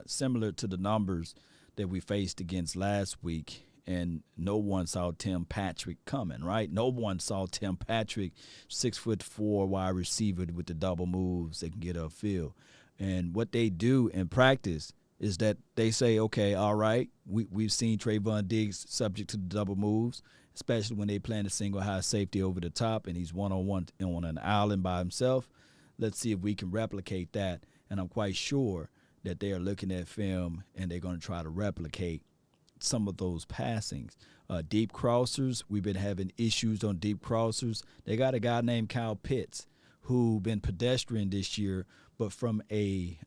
similar to the numbers that we faced against last week. And no one saw Tim Patrick coming, right? No one saw Tim Patrick, 6'4" wide receiver with the double moves that can get upfield. And what they do in practice is that they say, okay, all right, we've seen Trayvon Diggs subject to the double moves, especially when they plan a single high safety over the top and he's one-on-one on an island by himself. Let's see if we can replicate that. And I'm quite sure that they are looking at film and they're going to try to replicate some of those passings. Deep crossers, we've been having issues on deep crossers. They got a guy named Kyle Pitts who been pedestrian this year, but from a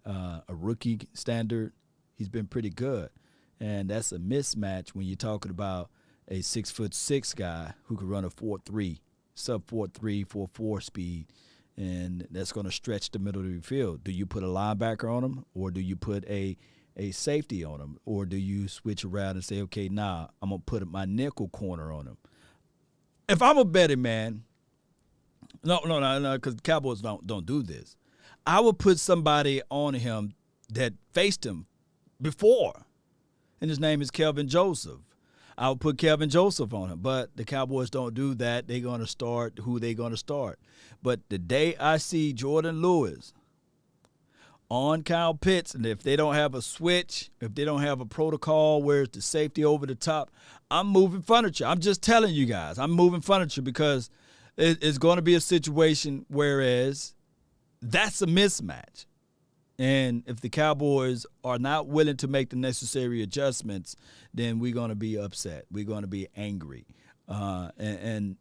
rookie standard, he's been pretty good. And that's a mismatch when you're talking about a 6'6" guy who could run a 4.3, sub 4.3, 4.4 speed, and that's going to stretch the middle of the field. Do you put a linebacker on him, or do you put a safety on him, or do you switch around and say, okay, I'm going to put my nickel corner on him? If I'm a betting man, no, because the Cowboys don't do this. I would put somebody on him that faced him before, and his name is Kelvin Joseph. I would put Kelvin Joseph on him, but the Cowboys don't do that. They're going to start who they're going to start. But the day I see Jordan Lewis on Kyle Pitts, and if they don't have a switch, if they don't have a protocol where it's the safety over the top, I'm moving furniture. I'm just telling you guys, I'm moving furniture because it's going to be a situation whereas that's a mismatch. And if the Cowboys are not willing to make the necessary adjustments, then we're going to be upset. We're going to be angry. And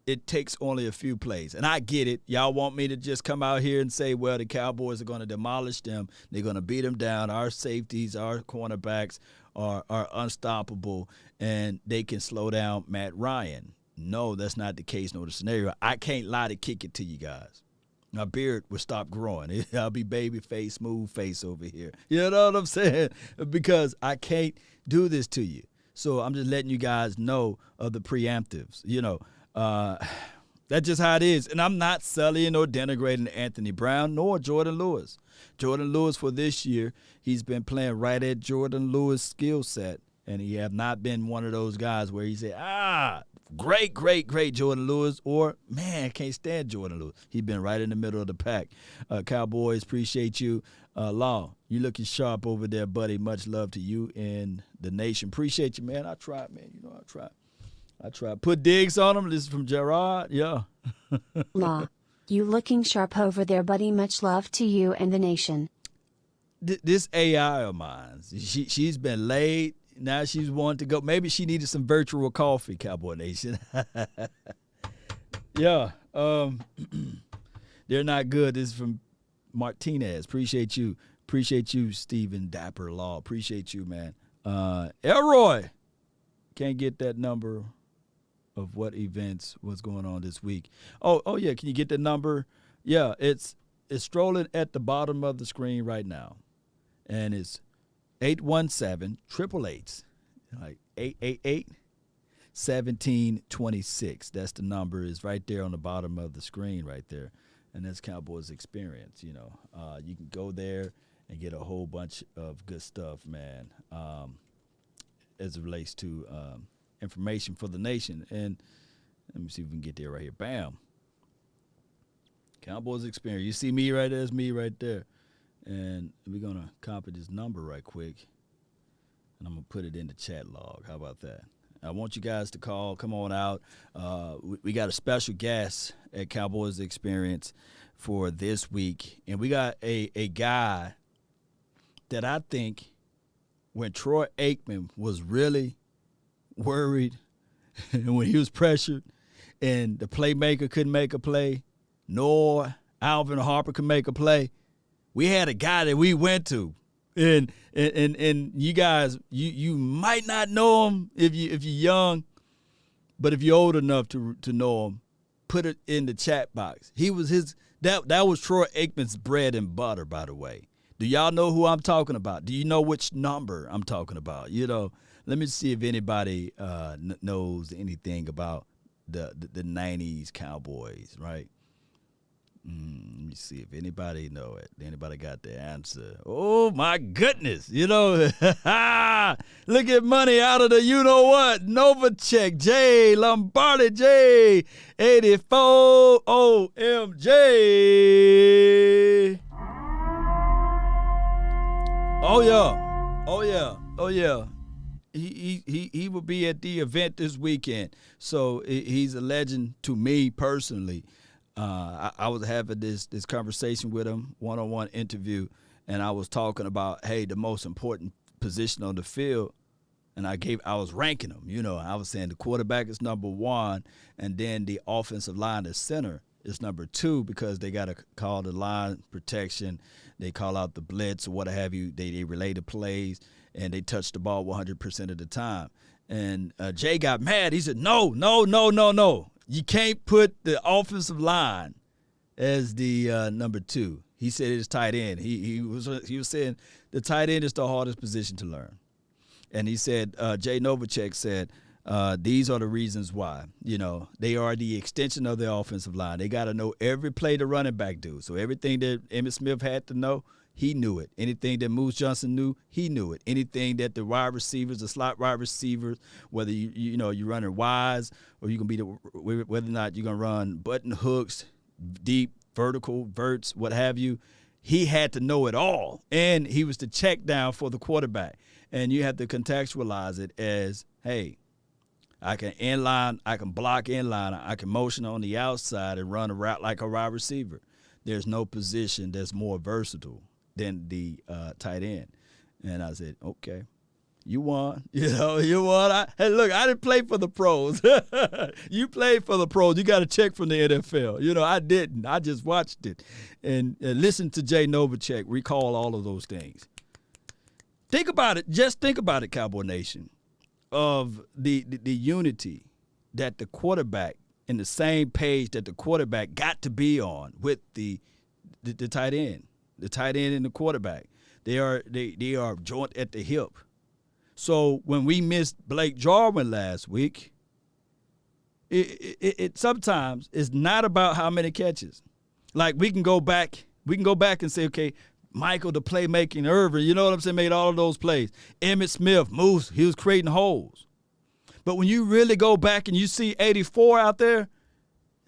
it takes only a few plays. And I get it. Y'all want me to just come out here and say, well, the Cowboys are going to demolish them. They're going to beat them down. Our safeties, our cornerbacks are unstoppable, and they can slow down Matt Ryan. no, that's not the case nor the scenario. I can't lie to kick it to you guys. My beard will stop growing. I'll be baby face, smooth face over here. You know what I'm saying? Because I can't do this to you. So I'm just letting you guys know of the preemptives. That's just how it is. And I'm not sullying or denigrating Anthony Brown nor Jordan Lewis. Jordan Lewis for this year, he's been playing right at Jordan Lewis' skill set. And he have not been one of those guys where he said, great Jordan Lewis, or, man, I can't stand Jordan Lewis. He's been right in the middle of the pack. Cowboys, appreciate you. Law, you looking sharp over there, buddy. Much love to you and the nation. Appreciate you, man. I tried, man. I tried. Put digs on him. This is from Gerard. Yeah. Law, you looking sharp over there, buddy. Much love to you and the nation. This AI of mine, she's been laid. Now she's wanting to go. Maybe she needed some virtual coffee, Cowboy Nation. Yeah. They're not good. This is from Martinez. Appreciate you. Appreciate you, Stephen Dapper Law. Appreciate you, man. Elroy. Can't get that number of what events was going on this week. Oh yeah. Can you get the number? Yeah, it's strolling at the bottom of the screen right now. And it's 817-888, like 888-1726. That's the number. Is right there on the bottom of the screen right there. And that's Cowboys Experience. You can go there and get a whole bunch of good stuff, man, as it relates to information for the nation. And let me see if we can get there right here. Bam. Cowboys Experience. You see me right there? It's me right there. And we're going to copy this number right quick, and I'm going to put it in the chat log. How about that? I want you guys to call. Come on out. We got a special guest at Cowboys Experience for this week, and we got a guy that I think when Troy Aikman was really worried and when he was pressured and the playmaker couldn't make a play, nor Alvin Harper could make a play, we had a guy that we went to, and you guys, you might not know him if you're young, but if you're old enough to know him, put it in the chat box. He was that was Troy Aikman's bread and butter, by the way. Do y'all know who I'm talking about? Do you know which number I'm talking about? Let me see if anybody knows anything about the 90s Cowboys, right? Let me see if anybody know it. Anybody got the answer? Oh, my goodness. Look at money out of the you-know-what. Novacek, J. Lombardi, J. 84, OMJ. Oh, yeah. He will be at the event this weekend. So he's a legend to me personally. I was having this conversation with him, one-on-one interview, and I was talking about, hey, the most important position on the field, and I was ranking them. I was saying the quarterback is number one, and then the offensive line, the center, is number two, because they got to call the line protection, they call out the blitz or what have you, they relay the plays, and they touch the ball 100% of the time. And Jay got mad. He said, no. You can't put the offensive line as the number two. He said it's tight end. He was saying the tight end is the hardest position to learn. And he said, Jay Novacek said, these are the reasons why. They are the extension of the offensive line. They got to know every play the running back do. So everything that Emmitt Smith had to know, he knew it. Anything that Moose Johnson knew, he knew it. Anything that the wide receivers, the slot wide receivers, whether you're running wise or you can be whether or not you're gonna run button hooks, deep, vertical, verts, what have you, he had to know it all. And he was the check down for the quarterback. And you have to contextualize it as, hey, I can inline, I can block inline, I can motion on the outside and run a route like a wide receiver. There's no position that's more versatile than the tight end. And I said, okay, you won. You won. Hey, look, I didn't play for the pros. You played for the pros. You got a check from the NFL. I didn't. I just watched it and listened to Jay Novacek recall all of those things. Think about it. Just think about it, Cowboy Nation, of the unity that the quarterback, in the same page that the quarterback got to be on with the tight end. The tight end and the quarterback. They are joint at the hip. So when we missed Blake Jarwin last week, it sometimes is not about how many catches. Like we can go back and say, okay, Michael, the playmaking, Irvin, you know what I'm saying, made all of those plays. Emmitt Smith, Moose, he was creating holes. But when you really go back and you see 84 out there,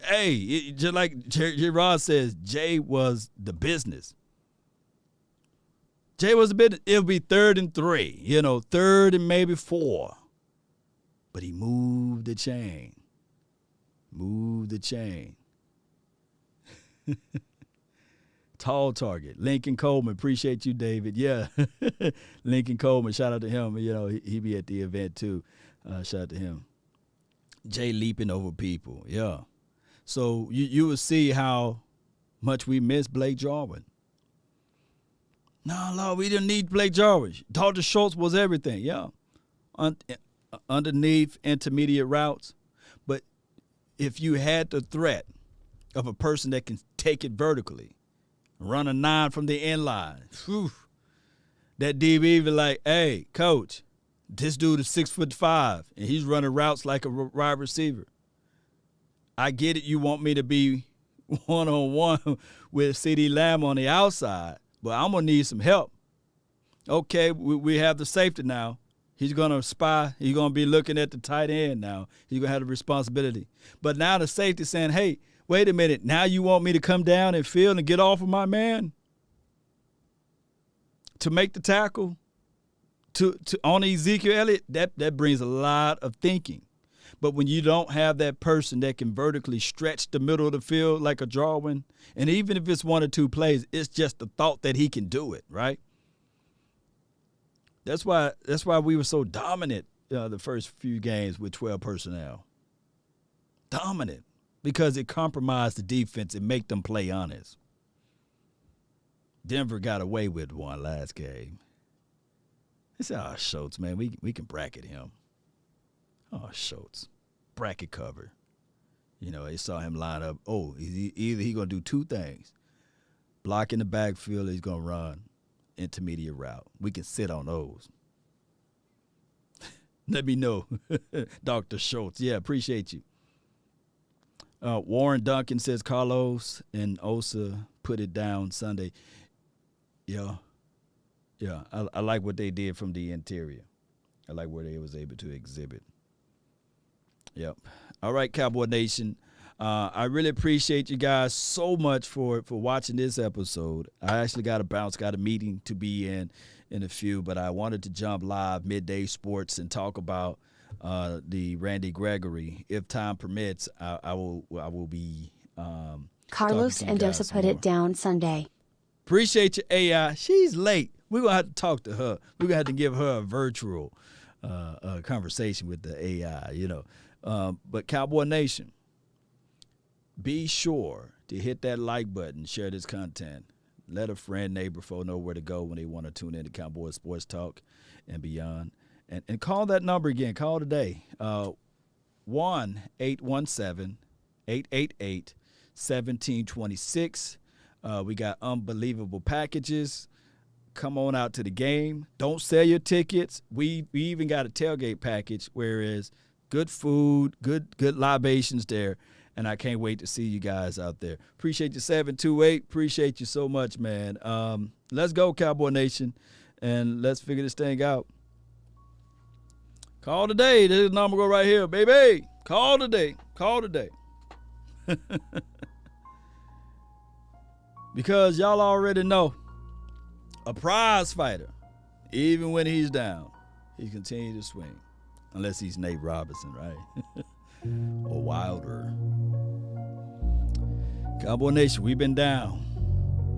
hey, just like Gerard says, Jay was the business. Jay was the business. It'll be 3rd and 3, 3rd and maybe 4. But he moved the chain. Tall target. Lincoln Coleman. Appreciate you, David. Yeah. Lincoln Coleman. Shout out to him. He be at the event too. Shout out to him. Jay leaping over people. Yeah. So you will see how much we miss Blake Jarwin. No, we didn't need Blake Jarwin. Dr. Schultz was everything. Yeah. Underneath intermediate routes. But if you had the threat of a person that can take it vertically, run a 9 from the end line, that DB be like, hey, coach, this dude is 6'5", and he's running routes like a wide receiver. I get it. You want me to be one-on-one with CeeDee Lamb on the outside, but I'm going to need some help. Okay, we have the safety now. He's going to spy. He's going to be looking at the tight end now. He's going to have the responsibility. But now the safety saying, hey, wait a minute. Now you want me to come down and field and get off of my man to make the tackle to on Ezekiel Elliott? That brings a lot of thinking. But when you don't have that person that can vertically stretch the middle of the field like a Jarwin, and even if it's 1 or 2 plays, it's just the thought that he can do it, right? That's why we were so dominant the first few games with 12 personnel. Dominant. Because it compromised the defense and make them play honest. Denver got away with one last game. They said, Schultz, man, we can bracket him. Schultz. Bracket cover. They saw him line up. Either he's going to do 2 things. Block in the backfield, or he's going to run intermediate route. We can sit on those. Let me know, Dr. Schultz. Yeah, appreciate you. Warren Duncan says Carlos and Osa put it down Sunday. Yeah, I like what they did from the interior. I like where they was able to exhibit. Yep. All right, Cowboy Nation. I really appreciate you guys so much for watching this episode. I actually got a meeting to be in a few, but I wanted to jump live midday sports and talk about the Randy Gregory. If time permits, I will be. Carlos Endosa put it down Sunday. Appreciate you, AI. She's late. We're gonna have to talk to her. We're gonna have to give her a virtual conversation with the AI. But Cowboy Nation, be sure to hit that like button, share this content. Let a friend, neighbor, foe know where to go when they want to tune in to Cowboy Sports Talk and beyond. And call that number again. Call today. 1-817-888-1726. We got unbelievable packages. Come on out to the game. Don't sell your tickets. We even got a tailgate package, whereas good food, good libations there. And I can't wait to see you guys out there. Appreciate you, 728. Appreciate you so much, man. Let's go, Cowboy Nation, and let's figure this thing out. Call today. This is the number go right here, baby. Call today. Call today. Because y'all already know a prize fighter, even when he's down, he continues to swing. Unless he's Nate Robinson, right? Or Wilder. Cowboy Nation, we've been down.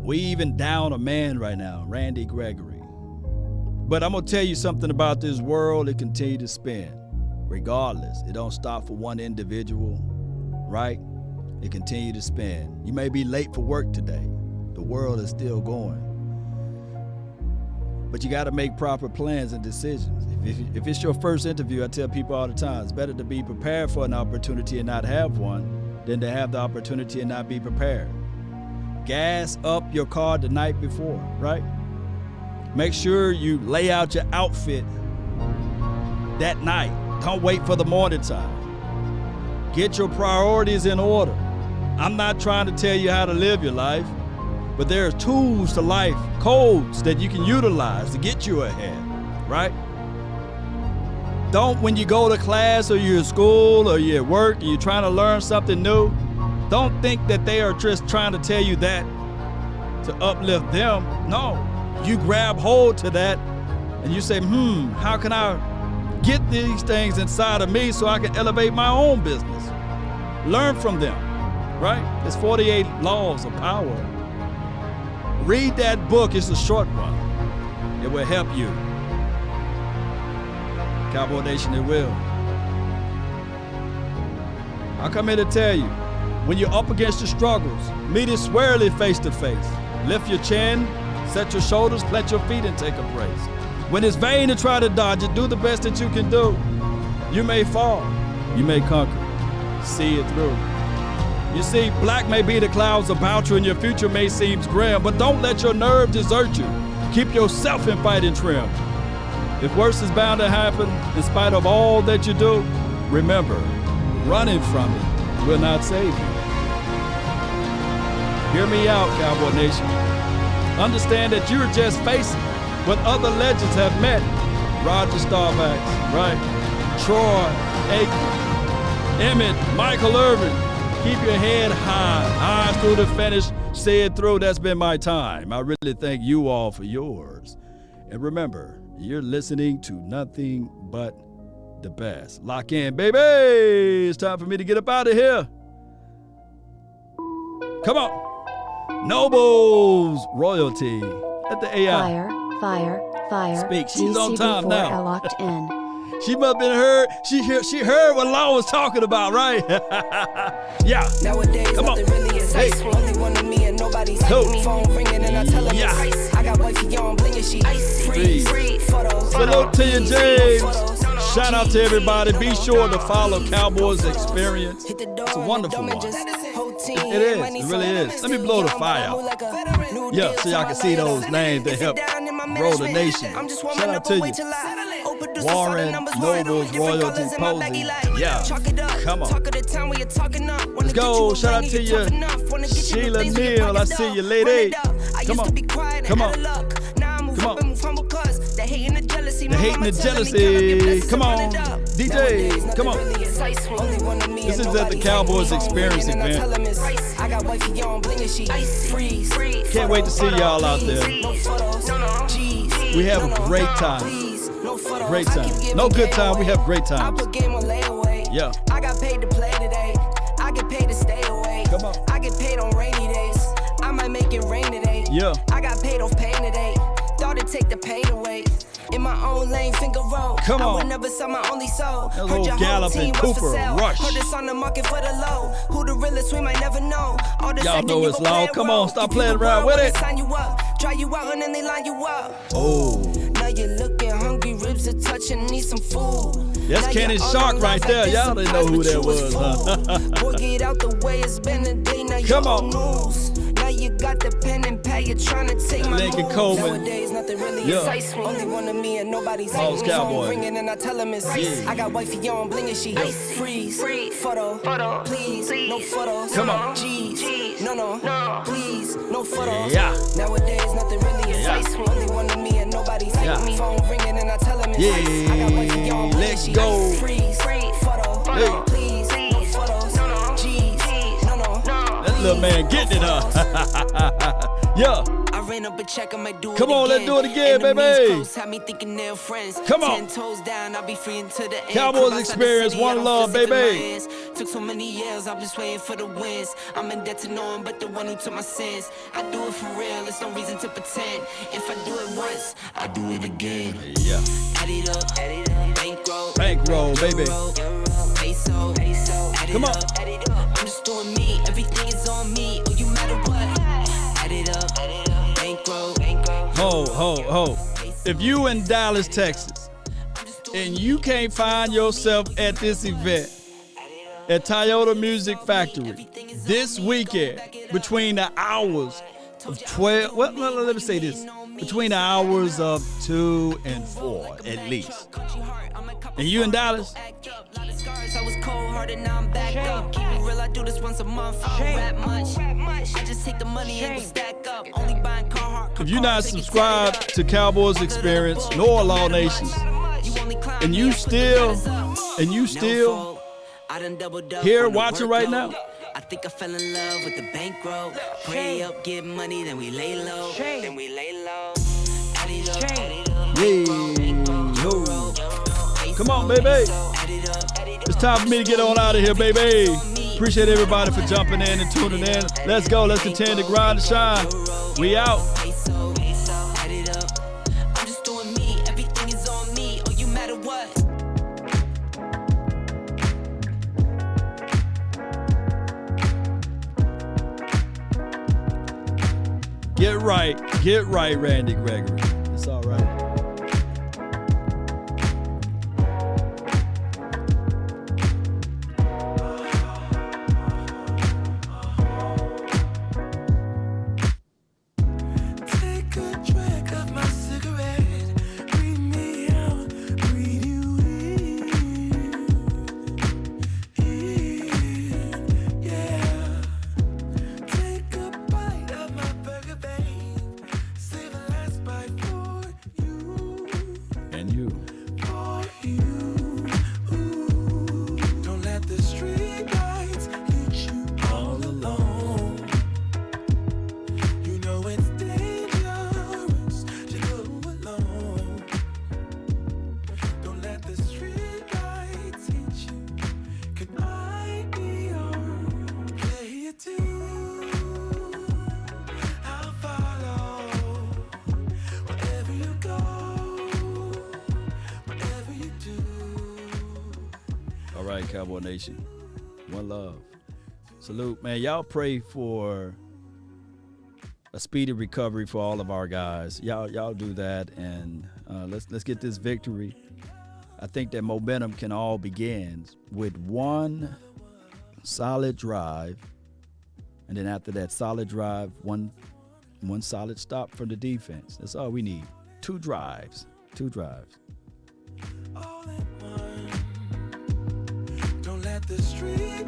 We even down a man right now, Randy Gregory. But I'm going to tell you something about this world. It continues to spin. Regardless, it don't stop for one individual, right? It continues to spin. You may be late for work today. The world is still going. But you got to make proper plans and decisions. If it's your first interview, I tell people all the time, it's better to be prepared for an opportunity and not have one than to have the opportunity and not be prepared. Gas up your car the night before, right? Make sure you lay out your outfit that night. Don't wait for the morning time. Get your priorities in order. I'm not trying to tell you how to live your life, but there are tools to life, codes that you can utilize to get you ahead, right? Don't, when you go to class or you're at school or you're at work and you're trying to learn something new, don't think that they are just trying to tell you that to uplift them. No, you grab hold to that and you say, how can I get these things inside of me so I can elevate my own business? Learn from them, right? There's 48 laws of power. Read that book. It's a short one. It will help you. Cowboy Nation, it will. I come here to tell you, when you're up against your struggles, meet it squarely face to face. Lift your chin, set your shoulders, plant your feet, and take a brace. When it's vain to try to dodge it, do the best that you can do. You may fall, you may conquer. See it through. You see, black may be the clouds about you and your future may seem grim, but don't let your nerve desert you. Keep yourself in fighting trim. If worse is bound to happen, in spite of all that you do, remember, running from it will not save you. Hear me out, Cowboy Nation. Understand that you're just facing what other legends have met. Roger Staubach, right? Troy Aikman, Emmett, Michael Irvin. Keep your head high, eyes through the finish, see it through. That's been my time. I really thank you all for yours. And remember, you're listening to nothing but the best. Lock in, baby. It's time for me to get up out of here. Come on. Nobles royalty. Let the AI. Fire. Speak. She's on time now. Locked in. She must have been heard. She heard what Law was talking about, right? Yeah. Nowadays, come on. Really is hey. Only one of me and nobody's me. Phone ringing and I tell her yeah. I got wifey on bling and she free photos. Salute to you, James. Shout out to everybody. Be sure to follow Cowboys Experience. It's a wonderful one. It is. It really is. Let me blow the fire out. Yeah, so y'all can see those names that help grow the nation. Shout out to you. Warren, Nobles, Royalty, Posey. Yeah, come on. Let's go. Shout out to you. Sheila Neal, I see you, lady. Come on. Come on. Come on. The hate and the jealousy. Come on. DJ, come on. This is at the Cowboys Experience event. Can't wait to see y'all out there. We have a great time. Great time. No good time, we have great times. Yeah. I got paid to play today. I get paid to stay away. Come on. I get paid on rainy days. I might make it rain today. Yeah. I got paid off pain today. Thought it'd take the pain away. In my own lane, finger roll. Come on. I would never sell my only soul. That little Galloping, Cooper, Rush. Heard this on the market for the low. Who the realest, we might never know. Y'all know it's loud. Come on, stop playing around with it. Sign you up, try you out, and then they line you up. Oh. Now you're looking hungry, ribs are touching, need some food. That's Kenny Shark right there. Y'all didn't know who that was, huh? Boy, get out the way, it's been a day, now come on. News. Now you got the pen and pad, you're trying to take my Lincoln Coleman. Nowadays, nothing really excites me. Only one of me and nobody's Paul's Cowboy. Ringing and I tell him it's I got wifey on bling and she freeze photo please no photos. Come on. Jeez no please no photos. Yeah. Nowadays nothing really excites me. Only one of me and nobody's me. Phone ringing and I tell him it's I got wifey on bling and she freeze photo please no photos. Jeez no. That little man getting it up. Yeah. Ran up a check, I might do come it on, again. Let's do it again, baby. Close, had me thinking they're friends. Come on. 10 toes down, I'll be free until the end. Cowboys Experience, one love, baby. Took so many years, I'm just waiting for the wins. I'm in debt to no one but the one who took my sins. I do it for real, there's no reason to pretend. If I do it once, I do it again. Yeah. Add it up, bankroll, baby. Peso, come on. I'm just doing me, everything is on me. Oh, you matter what? Add it up. Ho. If you in Dallas, Texas, and you can't find yourself at this event at Toyota Music Factory this weekend between the hours of 12, well, let me say this, between the hours of 2 and 4 at least, and you in Dallas, if you're not subscribed to Cowboys Experience nor Law Nations, and you still here watching right now, I think I fell in love with the bankroll. Pray up, get money, then we lay low. Then we lay low. Come on, baby. It's time for me to get on out of here, baby. Appreciate everybody for jumping in and tuning in. Let's go. Let's continue to grind and shine. We out. I'm just doing me. Everything is on me. Oh, you matter what? Get right, Randy Gregory. It's all right. Take a drag of my cigarette. Breathe me out, breathe you in, yeah. Take a bite of my burger, babe. Save the last bite for you. And you. For you. Ooh. Don't let the street lights lead you all alone. You know it's dangerous to go alone. Don't let the street lights hit you. Can I be your player too? I'll follow wherever you go, whatever you do. All right, Cowboy Nation. One love. Salute, man. Y'all pray for a speedy recovery for all of our guys. Y'all do that, and let's get this victory. I think that momentum can all begin with one solid drive, and then after that solid drive, one solid stop from the defense. That's all we need. Two drives. All in one. Don't let the street